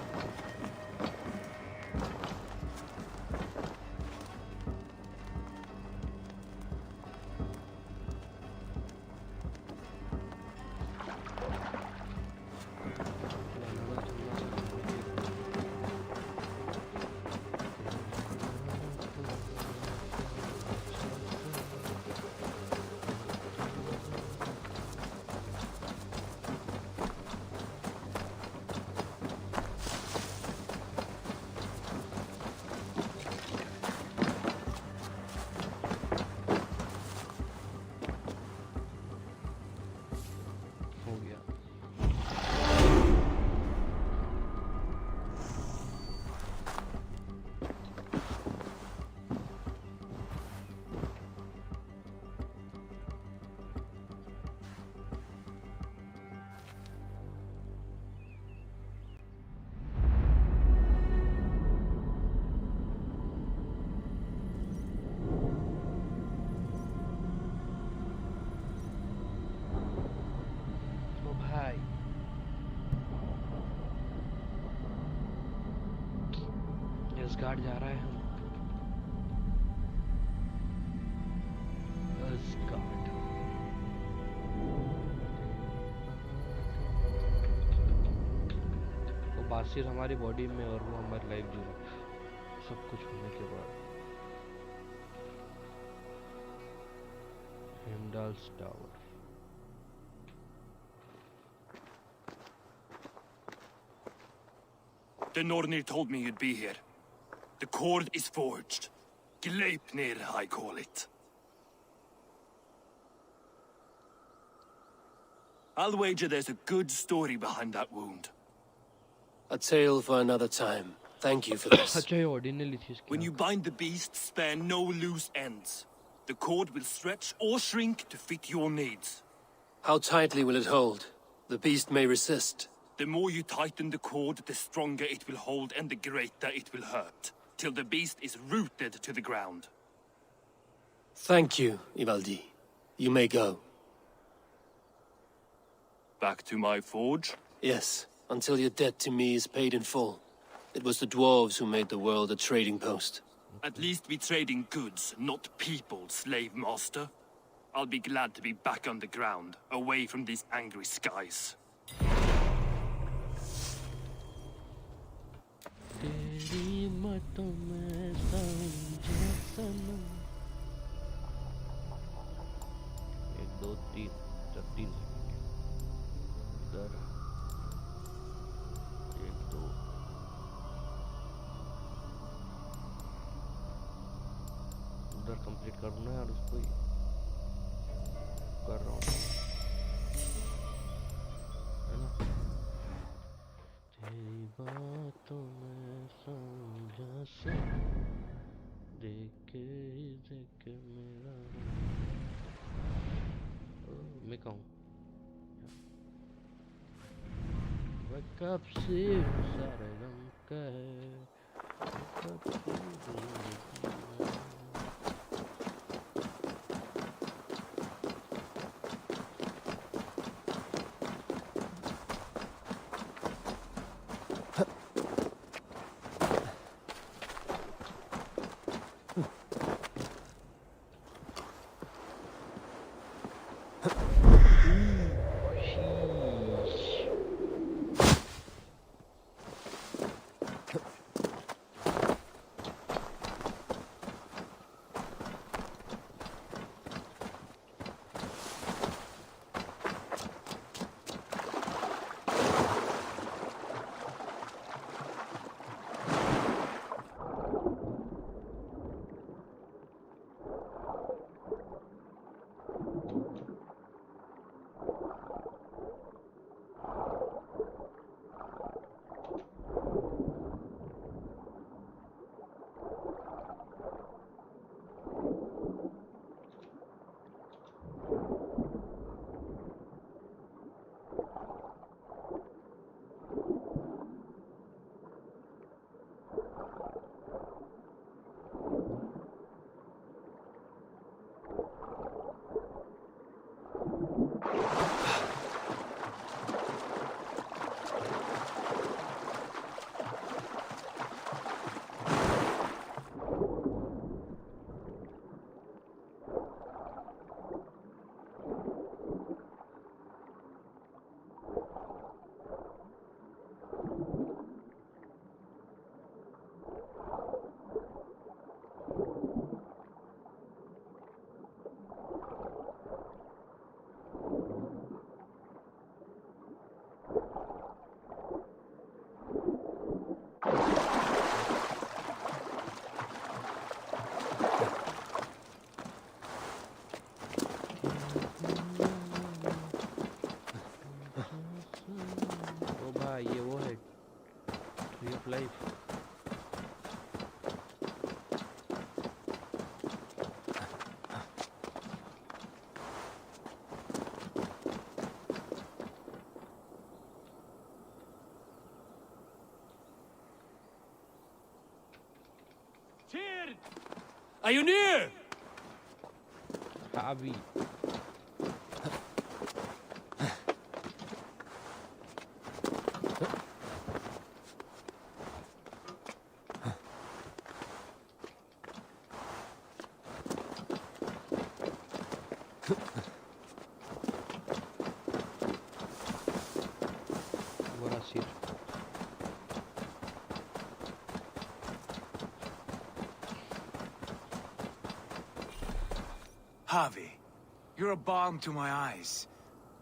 गार्ड जा रहा है हम। तो बासिर हमारी बॉडी में और वो हमारी लाइफ जी रहा, सब कुछ होने के बाद। हिंडल्स tower. The Nornir told me you'd be here. The cord is forged. Gleipnir, I call it. I'll wager there's a good story behind that wound. A tale for another time. Thank you for this. When you bind the beast, spare no loose ends. The cord will stretch or shrink to fit your needs. How tightly will it hold? The beast may resist. The more you tighten the cord, the stronger it will hold and the greater it will hurt, till the beast is rooted to the ground. Thank you, Ivaldi. You may go. Back to my forge? Yes, until your debt to me is paid in full. It was the dwarves who made the world a trading post. At least we trade in goods, not people, slave master. I'll be glad to be back on the ground, away from these angry skies. तेरी मतों में समझे सनम। 1 2 3 4 इधर 1 2 उधर complete करना है और उसको कर रहा हूँ, है ना? तेरी बातों में समझा से देखे मेरा मैं कहूँ वह कब से सारे गम का है life. Are you near? Harvey. Javi, you're a balm to my eyes.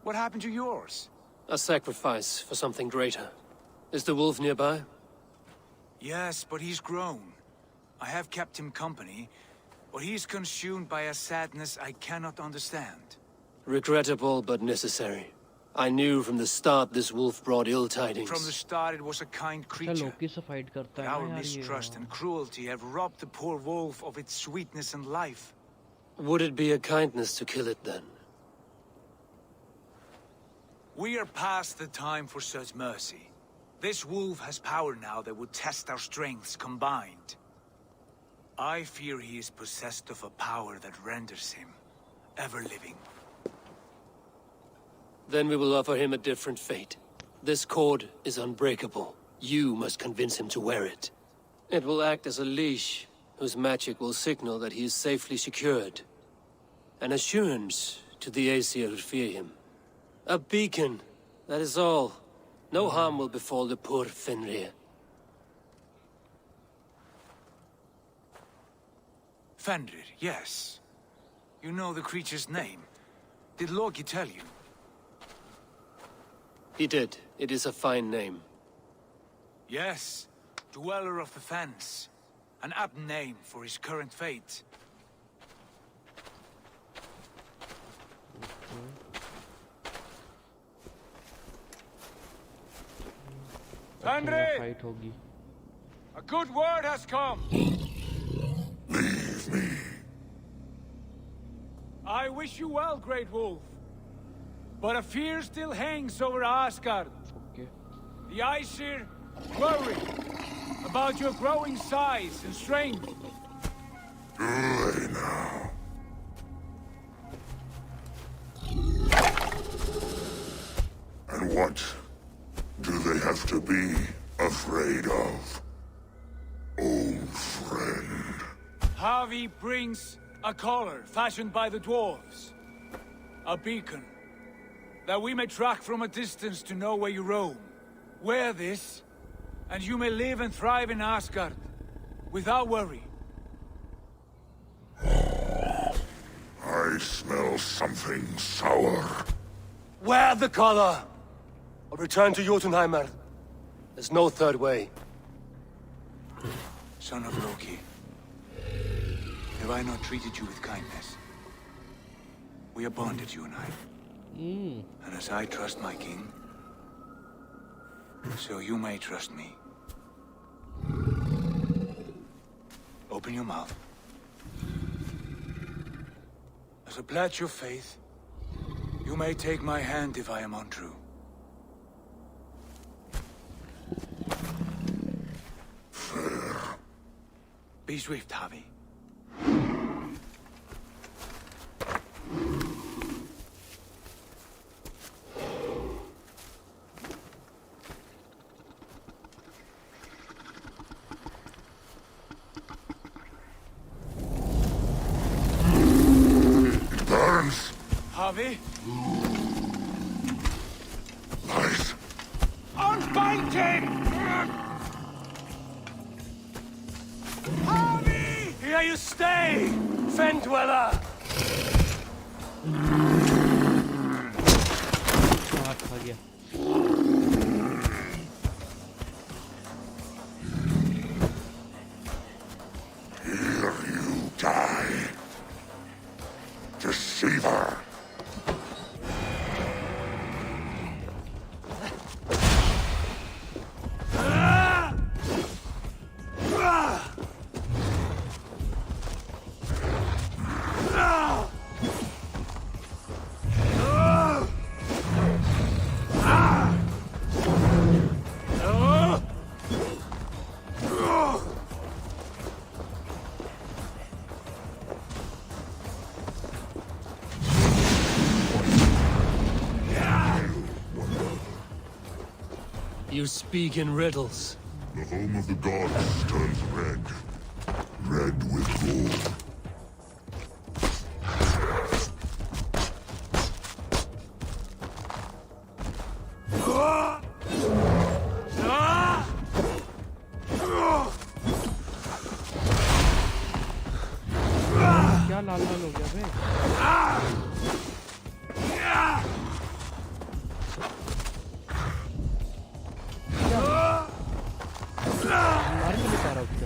What happened to yours? A sacrifice for something greater. Is the wolf nearby? Yes, but he's grown. I have kept him company, but he's consumed by a sadness I cannot understand. Regrettable, but necessary. I knew from the start this wolf brought ill tidings. From the start it was a kind creature. But our mistrust and cruelty have robbed the poor wolf of its sweetness and life. Would it be a kindness to kill it then? We are past the time for such mercy. This wolf has power now that would test our strengths combined. I fear he is possessed of a power that renders him ever-living. Then we will offer him a different fate. This cord is unbreakable. You must convince him to wear it. It will act as a leash, whose magic will signal that he is safely secured. An assurance to the Acer who fear him. A beacon, that is all. No harm will befall the poor Fenrir. Fenrir, yes. You know the creature's name. Did Loki tell you? He did. It is a fine name. Yes. Dweller of the Fens. An apt name for his current fate. Fenrir! A good word has come! Leave me. I wish you well, Great Wolf. But a fear still hangs over Asgard. The Aesir worry about your growing size and strength. Do they now? And what do they have to be afraid of? Old friend. Javi brings a collar fashioned by the dwarves. A beacon. That we may track from a distance to know where you roam. Wear this, and you may live and thrive in Asgard, without worry. I smell something sour. Wear the collar! Or return to Jotunheimer. There's no third way. Son of Loki, have I not treated you with kindness? We are bonded, you and I. And as I trust my king, so you may trust me. Open your mouth. As a pledge of faith, you may take my hand if I am untrue. Fair. Be swift, Javi. Javi? Nice. Unbind him! Javi! Here you stay, Fen Dweller! Here you die. Deceiver. You speak in riddles. The home of the gods turns red. Red with gold. क्या लाल लाल हो गया बे? मार क्यों नहीं पा रहा उसका?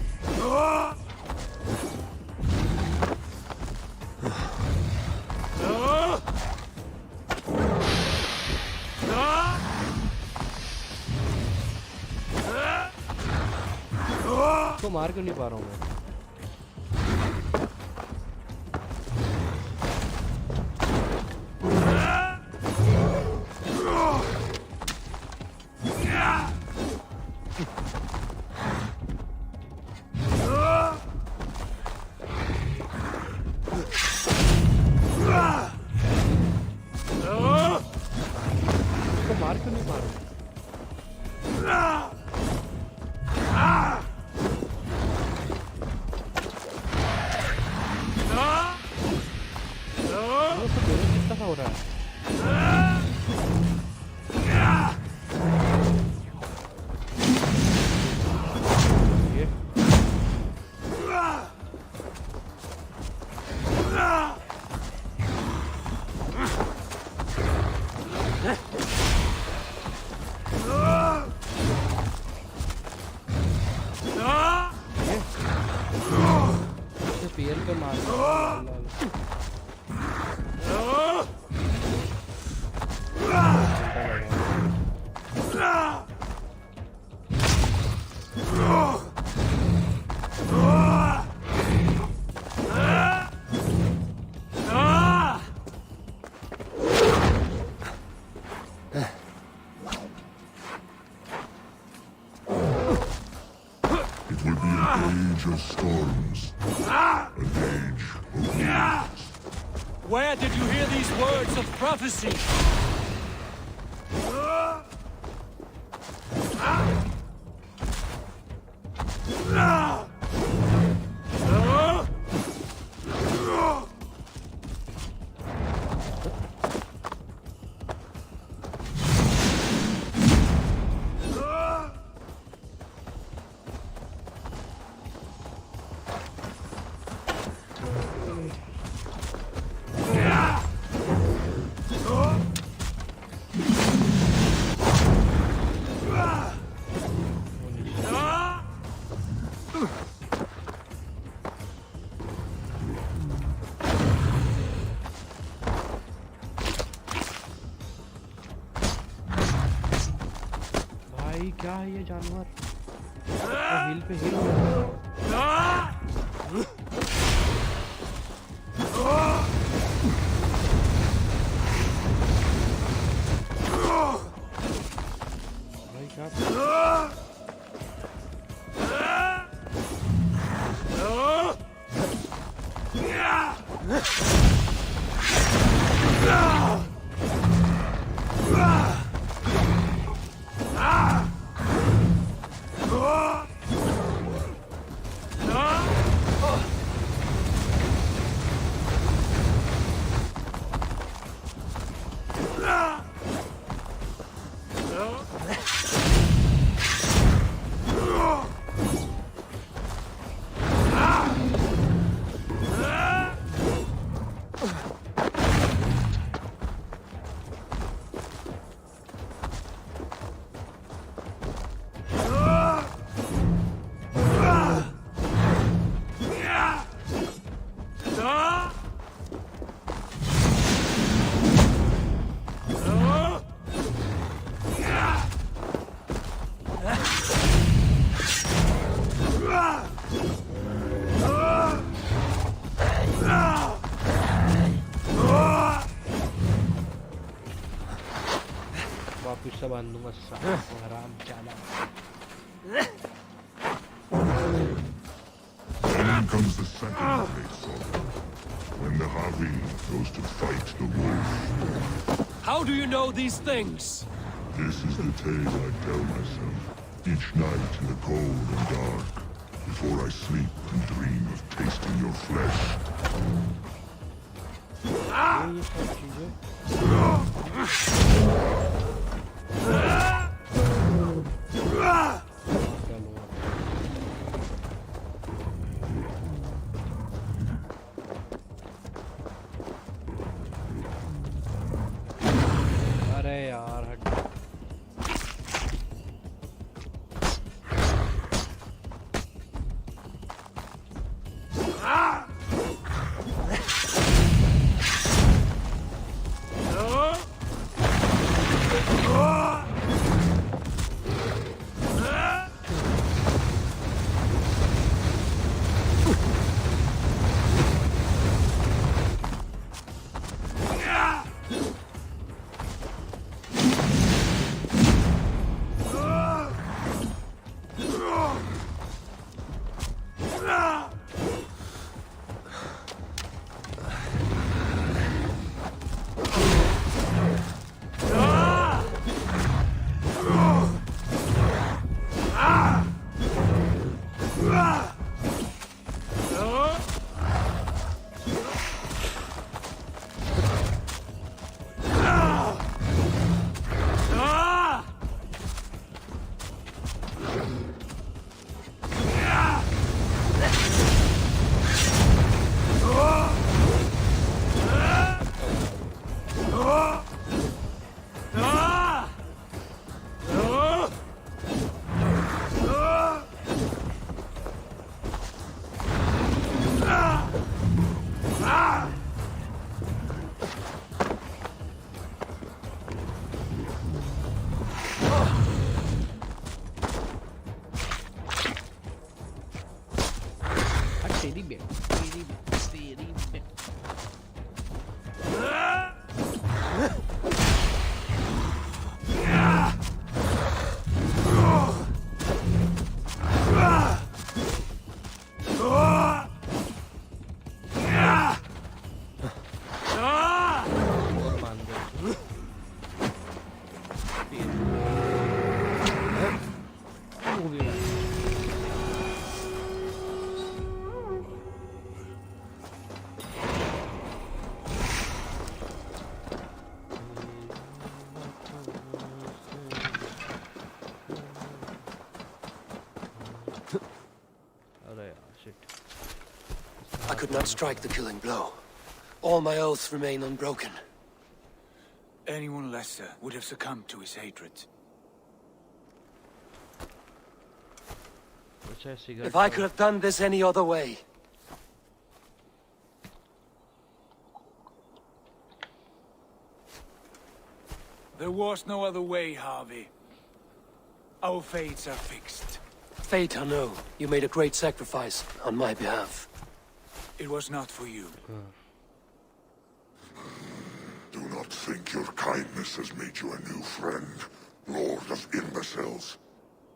तो मार क्यों नहीं पा रहा हूँ मैं? Where did you hear these words of prophecy? क्या है ये जानवर? हिल पे हिल। भाई क्या? वापिस बांध दूंगा आराम चला। Then comes the second face-off, when the Havi goes to fight the wolf. How do you know these things? This is the tale I tell myself each night in the cold and dark, before I sleep and dream of tasting your flesh. अरे यार हट I could not strike the killing blow. All my oaths remain unbroken. Anyone lesser would have succumbed to his hatred. If I could have done this any other way. There was no other way, Harvey. Our fates are fixed. Fate, I know. You made a great sacrifice on my behalf. It was not for you. Do not think your kindness has made you a new friend, Lord of Imbeciles.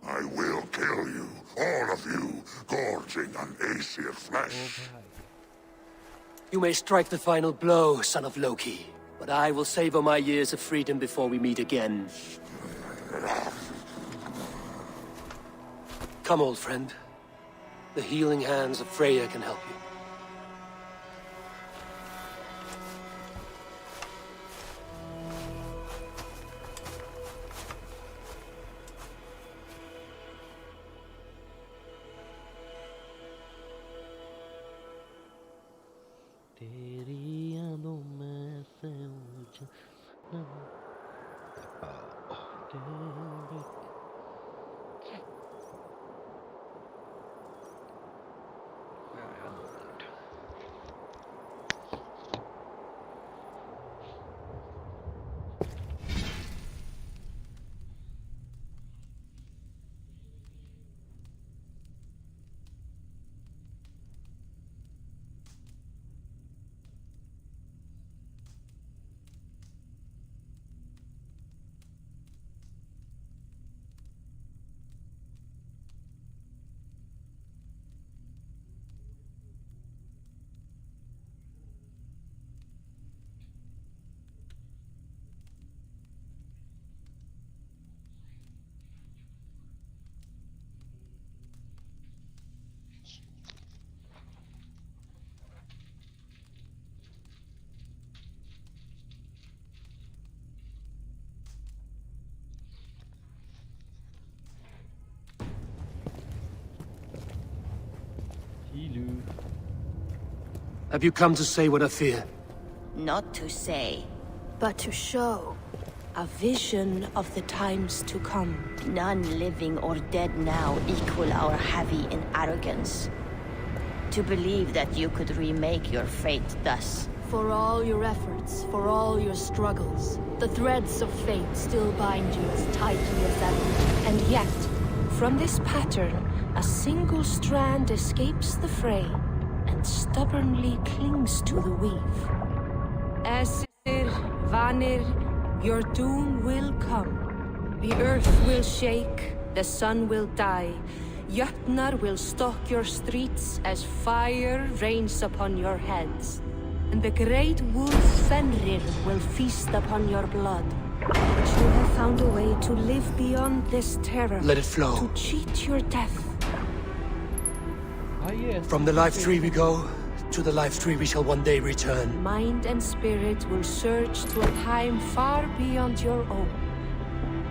I will kill you, all of you, gorging on Acer flesh. You may strike the final blow, son of Loki, but I will savor my years of freedom before we meet again. Come, old friend. The healing hands of Freya can help you. Have you come to say what I fear? Not to say, but to show. A vision of the times to come. None living or dead now equal our heavy in arrogance. To believe that you could remake your fate thus. For all your efforts, for all your struggles, the threads of fate still bind you as tightly as ever. And yet, from this pattern, a single strand escapes the fray and stubbornly clings to the weave. Acer, Vanir, your doom will come. The earth will shake, the sun will die. Jötnar will stalk your streets as fire rains upon your heads. And the great wolf Fenrir will feast upon your blood. But you have found a way to live beyond this terror. Let it flow. To cheat your death. From the life tree we go, to the life tree we shall one day return. Mind and spirit will surge to a time far beyond your own.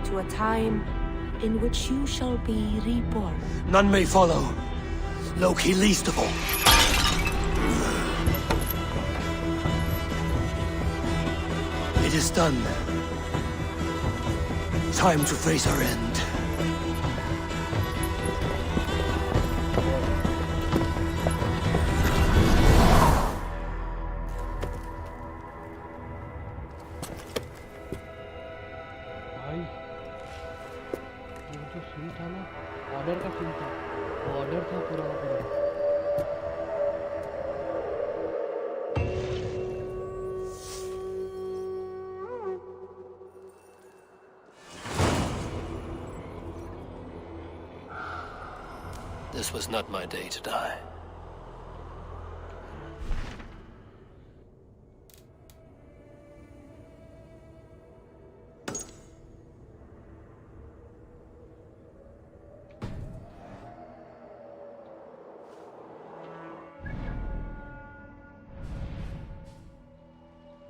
To a time in which you shall be reborn. None may follow. Loki least of all. It is done. Time to face our end. This was not my day to die.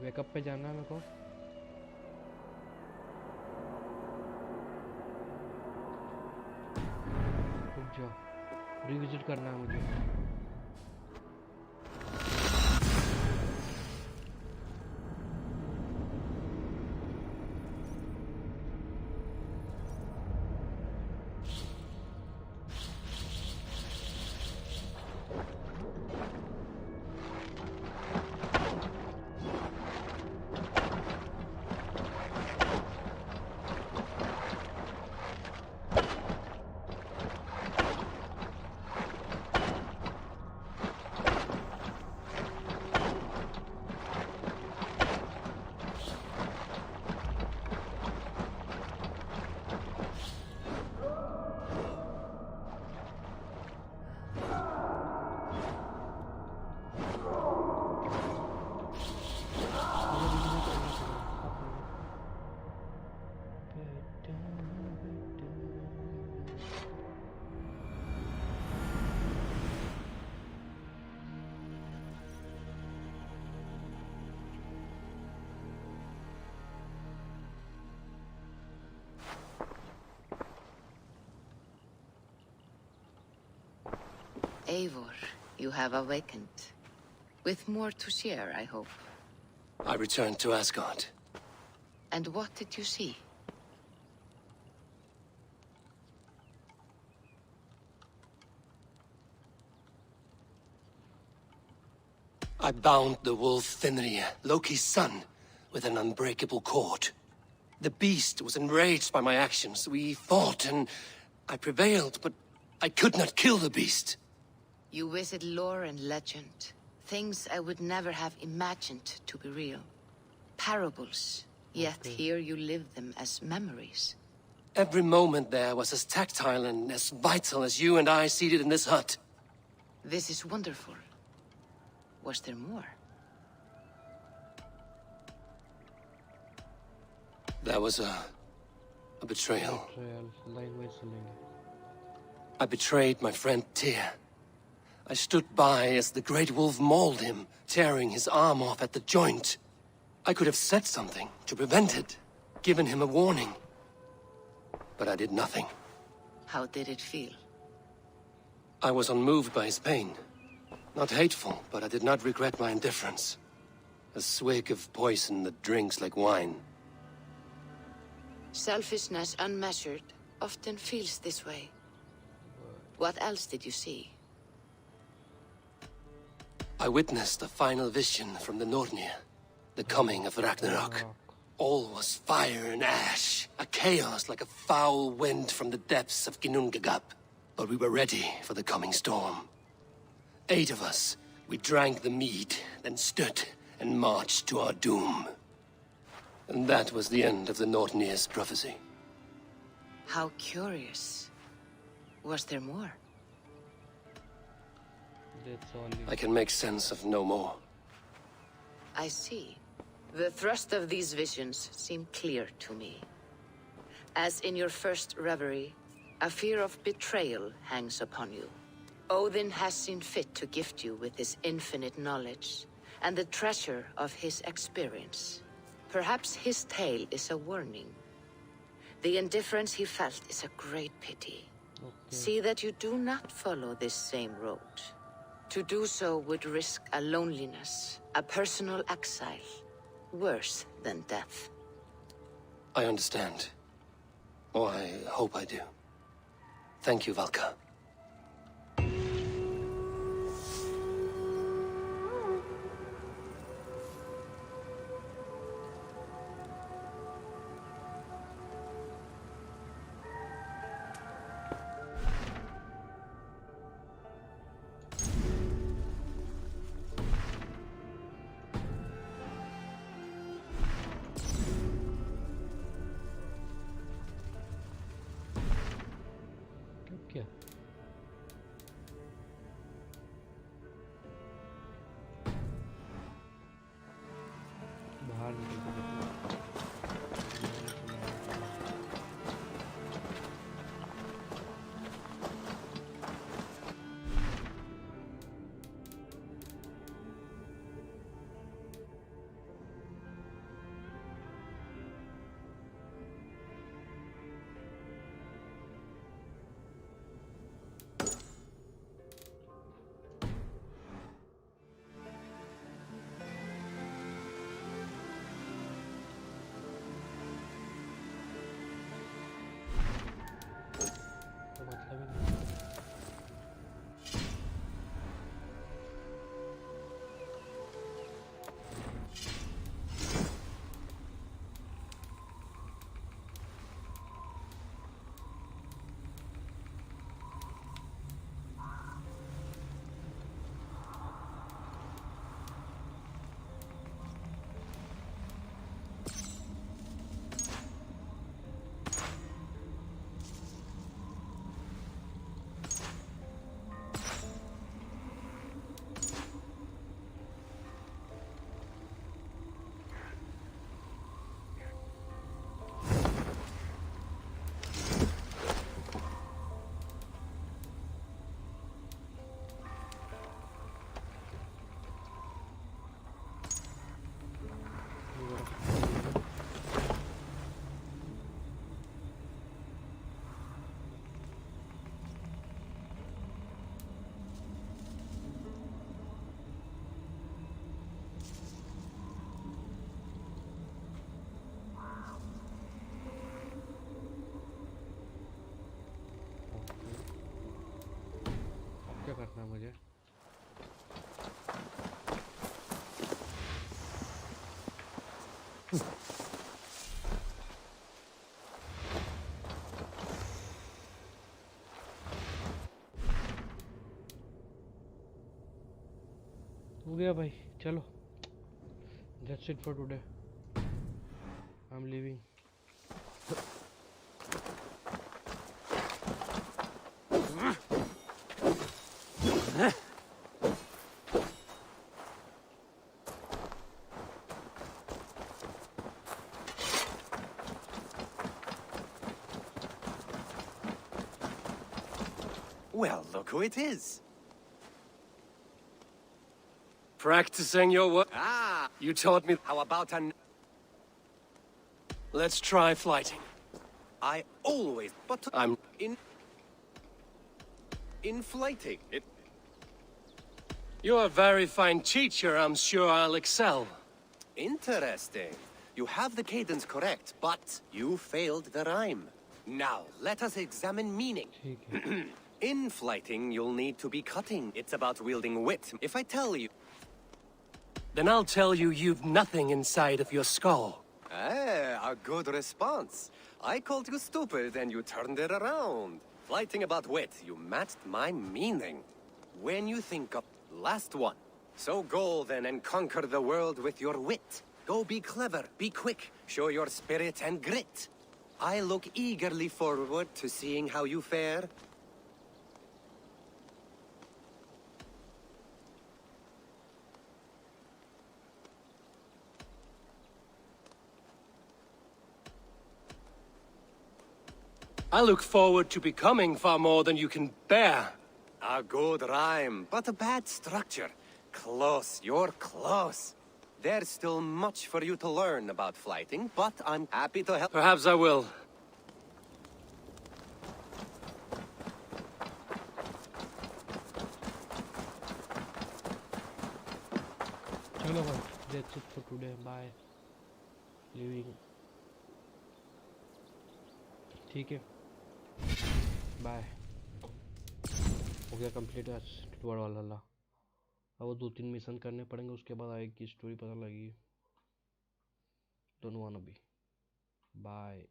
Wake up पे जाना है मेरे को रुक जाओ revisit करना है मुझे Eivor, you have awakened. With more to share, I hope. I returned to Asgard. And what did you see? I bound the wolf Fenrir, Loki's son, with an unbreakable cord. The beast was enraged by my actions. We fought and I prevailed, but I could not kill the beast. You visit lore and legend. Things I would never have imagined to be real. Parables, yet here you live them as memories. Every moment there was as tactile and as vital as you and I seated in this hut. This is wonderful. Was there more? There was a betrayal. I betrayed my friend Tyr. I stood by as the great wolf mauled him, tearing his arm off at the joint. I could have said something to prevent it, given him a warning. But I did nothing. How did it feel? I was unmoved by his pain. Not hateful, but I did not regret my indifference. A swig of poison that drinks like wine. Selfishness unmeasured often feels this way. What else did you see? I witnessed a final vision from the Nornir. The coming of Ragnarok. All was fire and ash. A chaos like a foul wind from the depths of Ginnungagap. But we were ready for the coming storm. 8 of us. We drank the mead, then stood and marched to our doom. And that was the end of the Nornir's prophecy. How curious. Was there more? I can make sense of no more. I see. The thrust of these visions seem clear to me. As in your first reverie, a fear of betrayal hangs upon you. Odin has seen fit to gift you with his infinite knowledge and the treasure of his experience. Perhaps his tale is a warning. The indifference he felt is a great pity. See that you do not follow this same road. To do so would risk a loneliness, a personal exile, worse than death. I understand. Or I hope I do. Thank you, Valka. क्या बाहर निकल क्या करना है मुझे हो गया भाई चलो that's it for today I'm leaving Well, look who it is. Practicing your work. Ah, you taught me. How about an... Let's try flighting. I always... But I'm... Inflating. You're a very fine teacher. I'm sure I'll excel. Interesting. You have the cadence correct, but you failed the rhyme. Now, let us examine meaning. In flighting, you'll need to be cutting. It's about wielding wit. If I tell you... Then I'll tell you you've nothing inside of your skull. Ah, a good response. I called you stupid and you turned it around. Flighting about wit, you matched my meaning. When you think of last one. So go then and conquer the world with your wit. Go be clever, be quick, show your spirit and grit. I look eagerly forward to seeing how you fare. I look forward to becoming far more than you can bear. A good rhyme, but a bad structure. Close, you're close. There's still much for you to learn about flighting, but I'm happy to help. Perhaps I will. चलो भाई, that's it for today. Bye. Leaving. ठीक है. Bye. हो गया complete Valhalla. अब वो 2-3 mission करने पड़ेंगे, उसके बाद आएगी स्टोरी, पता लगेगी. Don't wanna be. Bye.